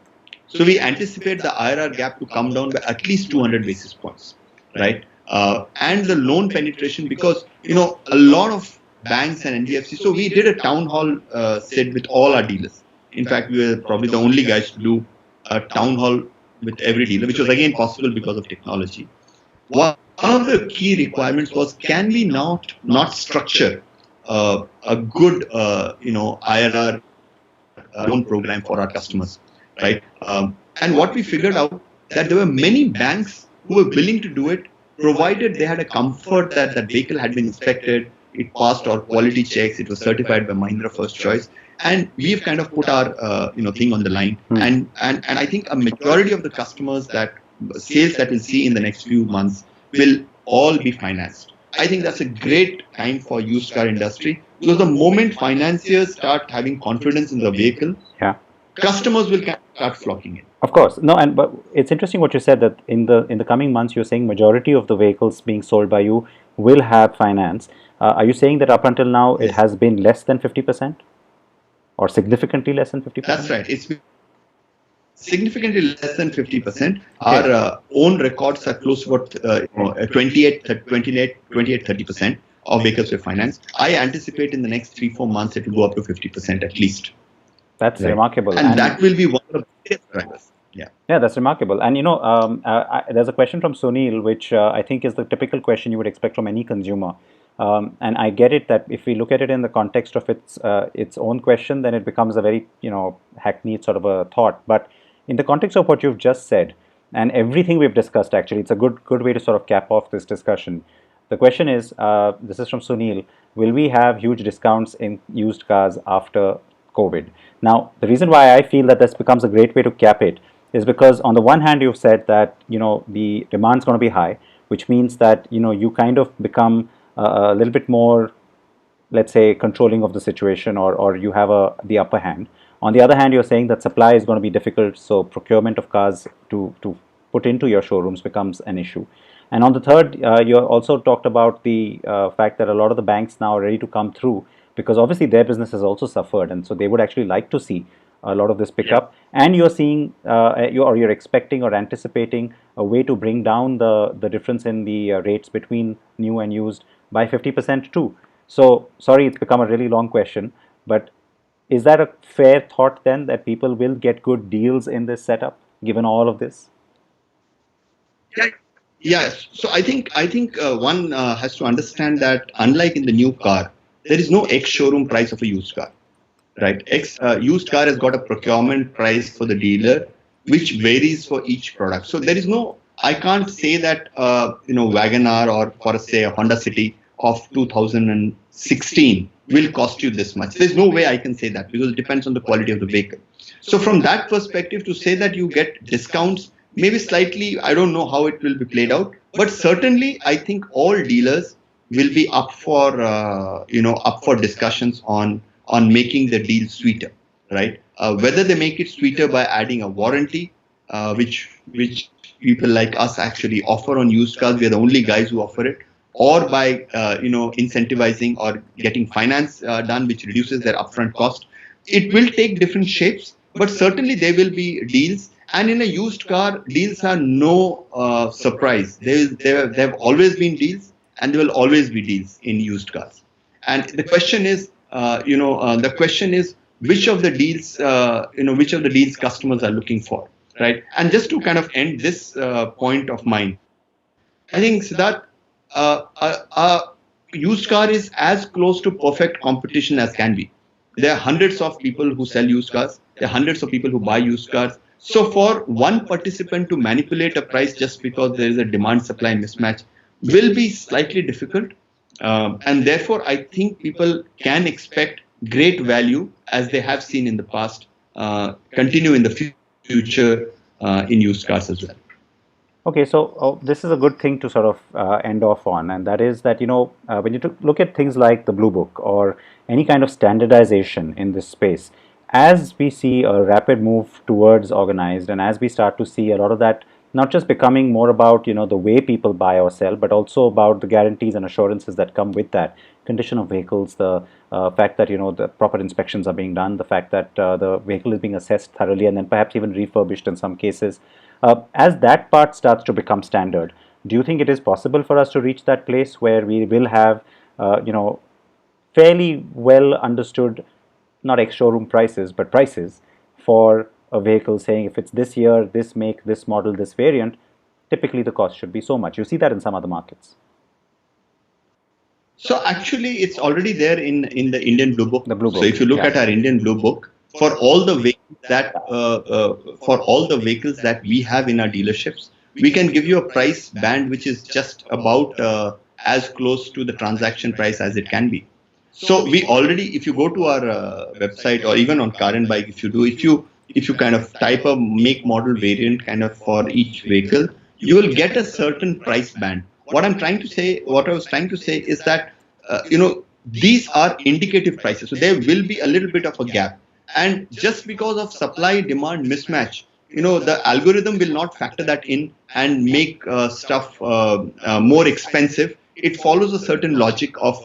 So we anticipate the IRR gap to come down by at least 200 basis points, right? And the loan penetration, because, a lot of banks and NBFCs, so we did a town hall sit with all our dealers. In fact, we were probably the only guys to do a town hall with every dealer, which was again possible because of technology. One of the key requirements was, can we not structure a good, IRR loan program for our customers? Right, and what we figured out, that there were many banks who were willing to do it, provided they had a comfort that that vehicle had been inspected, it passed our quality checks, it was certified by Mahindra First Choice, and we've kind of put our thing on the line. And I think a majority of the customers sales that we'll see in the next few months will all be financed. I think that's a great time for used car industry, because the moment financiers start having confidence in the vehicle, customers will start flocking in. Of course, no, but it's interesting what you said, that in the coming months, you're saying majority of the vehicles being sold by you will have finance. Are you saying that up until now it has been less than 50%, or significantly less than 50%? That's right. It's significantly less than 50%. Our own records are close to about 28, 30% of vehicles with finance. I anticipate in the next 3-4 months it will go up to 50% at least. That's remarkable. And that will be one of the biggest drivers. Yeah, that's remarkable. And there's a question from Sunil, which I think is the typical question you would expect from any consumer. And I get it that if we look at it in the context of its own question, then it becomes a very hackneyed sort of a thought. But in the context of what you've just said and everything we've discussed, actually, it's a good way to sort of cap off this discussion. The question is, this is from Sunil: will we have huge discounts in used cars after COVID? Now, the reason why I feel that this becomes a great way to cap it is because, on the one hand, you've said that the demand's going to be high, which means that you kind of become a little bit more, let's say, controlling of the situation, or you have the upper hand. On the other hand, you're saying that supply is going to be difficult, so procurement of cars to put into your showrooms becomes an issue. And on the third, you also talked about the fact that a lot of the banks now are ready to come through, because obviously their business has also suffered, and so they would actually like to see a lot of this pick up. And you're seeing, you're expecting or anticipating a way to bring down the difference in the rates between new and used by 50% too. So, sorry, it's become a really long question, but Is that a fair thought then, that people will get good deals in this setup given all of this? Yeah. Yes. So I think one has to understand that unlike in the new car, there is no ex-showroom price of a used car, right? Used car has got a procurement price for the dealer, which varies for each product. So there is no, I can't say that Wagon R or for say a Honda City of 2016 will cost you this much. There's no way I can say that because it depends on the quality of the vehicle. So from that perspective, to say that you get discounts, maybe slightly, I don't know how it will be played out, but certainly I think all dealers will be up for discussions on making the deal sweeter, right? Whether they make it sweeter by adding a warranty, which people like us actually offer on used cars. We are the only guys who offer it, or by incentivizing or getting finance done, which reduces their upfront cost. It will take different shapes, but certainly there will be deals. And in a used car, deals are no surprise. There have always been deals, and there will always be deals in used cars. And the question is which of the deals customers are looking for, right? And just to kind of end this point of mine, I think Siddharth, used car is as close to perfect competition as can be. There are hundreds of people who sell used cars. There are hundreds of people who buy used cars. So for one participant to manipulate a price just because there is a demand supply mismatch will be slightly difficult. And therefore, I think people can expect great value as they have seen in the past, continue in the future in used cars as well. Okay, so this is a good thing to sort of end off on, and that is that, when you look at things like the Blue Book or any kind of standardization in this space, as we see a rapid move towards organized, and as we start to see a lot of that not just becoming more about the way people buy or sell, but also about the guarantees and assurances that come with that condition of vehicles, the fact that the proper inspections are being done, the fact that the vehicle is being assessed thoroughly and then perhaps even refurbished in some cases. As that part starts to become standard, do you think it is possible for us to reach that place where we will have, fairly well understood, not ex-showroom prices, but prices for a vehicle, saying if it's this year, this make, this model, this variant, typically the cost should be so much. You see that in some other markets. So actually, it's already there in the Indian Blue Book. The Blue Book. So if you look Yeah. at our Indian Blue Book, for all the vehicles that we have in our dealerships, we can give you a price band which is just about as close to the transaction price as it can be. So we already, if you go to our website or even on carandbike, if you kind of type a make, model, variant kind of for each vehicle, you will get a certain price band. What I was trying to say is that these are indicative prices, so there will be a little bit of a gap, and just because of supply demand mismatch, the algorithm will not factor that in and make stuff more expensive. It follows a certain logic of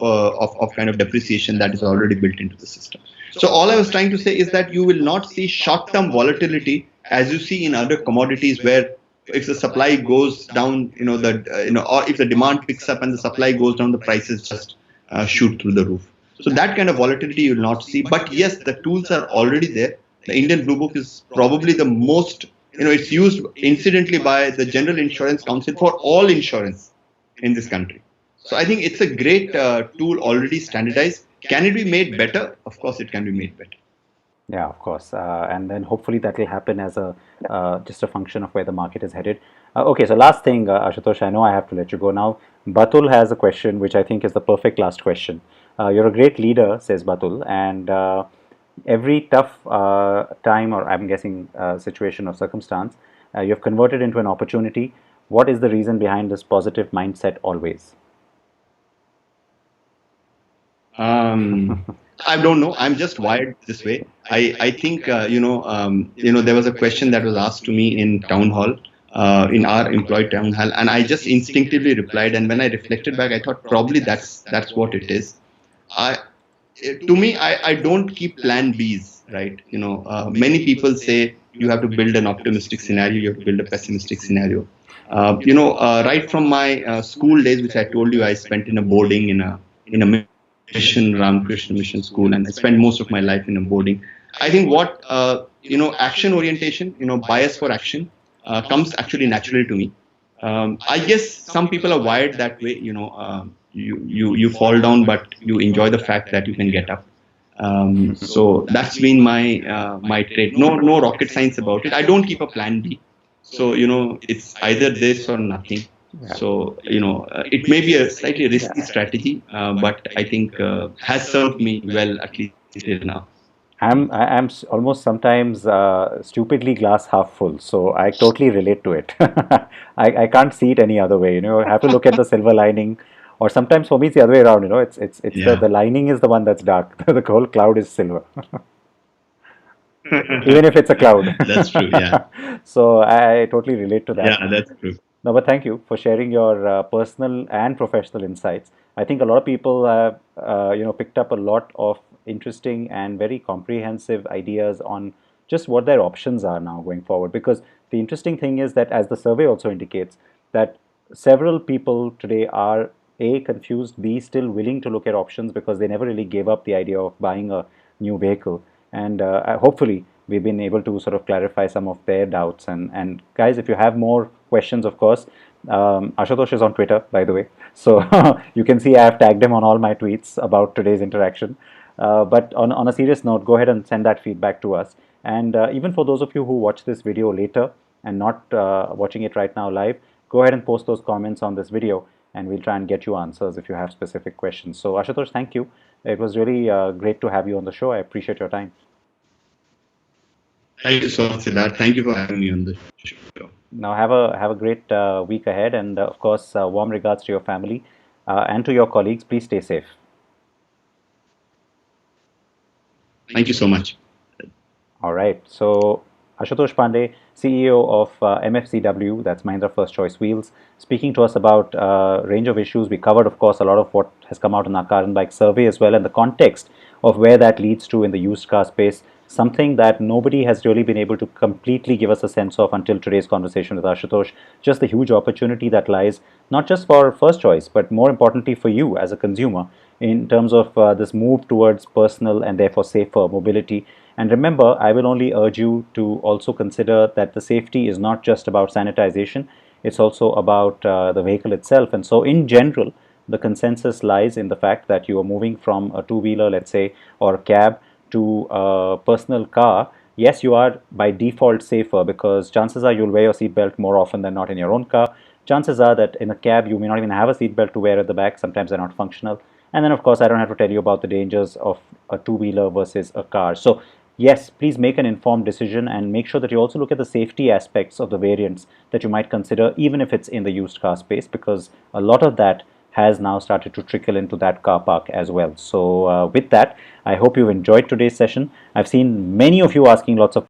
kind of depreciation that is already built into the system. So all I was trying to say is that you will not see short-term volatility as you see in other commodities, where if the supply goes down, or if the demand picks up and the supply goes down, the prices just shoot through the roof. So that kind of volatility you will not see. But yes, the tools are already there. The Indian Blue Book is probably the most, it's used incidentally by the General Insurance Council for all insurance in this country. So I think it's a great tool already standardized. Can it be made better? Of course, it can be made better. Yeah, of course, and then hopefully that will happen as a just a function of where the market is headed. Okay, so last thing, Ashutosh, I know I have to let you go now. Batul has a question, which I think is the perfect last question. You're a great leader, says Batul, and every tough time, or I'm guessing situation or circumstance, you have converted into an opportunity. What is the reason behind this positive mindset always? I don't know. I'm just wired this way. I think there was a question that was asked to me in town hall, in our employee town hall, and I just instinctively replied. And when I reflected back, I thought probably that's what it is. I To me, I don't keep plan Bs, right? Many people say you have to build an optimistic scenario, you have to build a pessimistic scenario. Right from my school days, which I told you I spent in a boarding in a Mission, Ramakrishna Mission School, and I spent most of my life in a boarding. I think what action orientation, bias for action, comes actually naturally to me. I guess some people are wired that way. You fall down, but you enjoy the fact that you can get up. So that's been my trait. No rocket science about it. I don't keep a plan B. So it's either this or nothing. So it may be a slightly risky strategy, but I think has served me well at least till now. I'm almost sometimes stupidly glass half full, so I totally relate to it. I can't see it any other way. I have to look at the silver lining, or sometimes for me it's the other way around. It's Yeah. the lining is the one that's dark. The whole cloud is silver, even if it's a cloud. That's true. Yeah. So I totally relate to that. Yeah, that's true. No, but thank you for sharing your personal and professional insights. I think a lot of people have, picked up a lot of interesting and very comprehensive ideas on just what their options are now going forward. Because the interesting thing is that, as the survey also indicates, that several people today are A, confused, B, still willing to look at options because they never really gave up the idea of buying a new vehicle. And hopefully, we've been able to sort of clarify some of their doubts. And guys, if you have more questions, of course, Ashutosh is on Twitter, by the way. So you can see I have tagged him on all my tweets about today's interaction. But on a serious note, go ahead and send that feedback to us. And even for those of you who watch this video later and not watching it right now live, go ahead and post those comments on this video, and we'll try and get you answers if you have specific questions. So Ashutosh, thank you. It was really great to have you on the show. I appreciate your time. Thank you so much, Siddharth. Thank you for having me on the show. Now have a great week ahead, and of course, warm regards to your family and to your colleagues. Please stay safe. Thank you so much. All right. So Ashutosh Pandey, CEO of MFCW, that's Mahindra First Choice Wheels, speaking to us about a range of issues. We covered, of course, a lot of what has come out in our car and bike survey as well, and the context of where that leads to in the used car space. Something that nobody has really been able to completely give us a sense of until today's conversation with Ashutosh. Just the huge opportunity that lies not just for First Choice, but more importantly for you as a consumer in terms of this move towards personal and therefore safer mobility. And remember, I will only urge you to also consider that the safety is not just about sanitization, it's also about the vehicle itself. And so, in general, the consensus lies in the fact that you are moving from a two-wheeler, let's say, or a cab to a personal car. Yes, you are by default safer because chances are you'll wear your seatbelt more often than not in your own car. Chances are that in a cab you may not even have a seatbelt to wear at the back. Sometimes they're not functional. And then, of course, I don't have to tell you about the dangers of a two-wheeler versus a car. So, yes, please make an informed decision and make sure that you also look at the safety aspects of the variants that you might consider, even if it's in the used car space, because a lot of that has now started to trickle into that car park as well. So with that, I hope you've enjoyed today's session. I've seen many of you asking lots of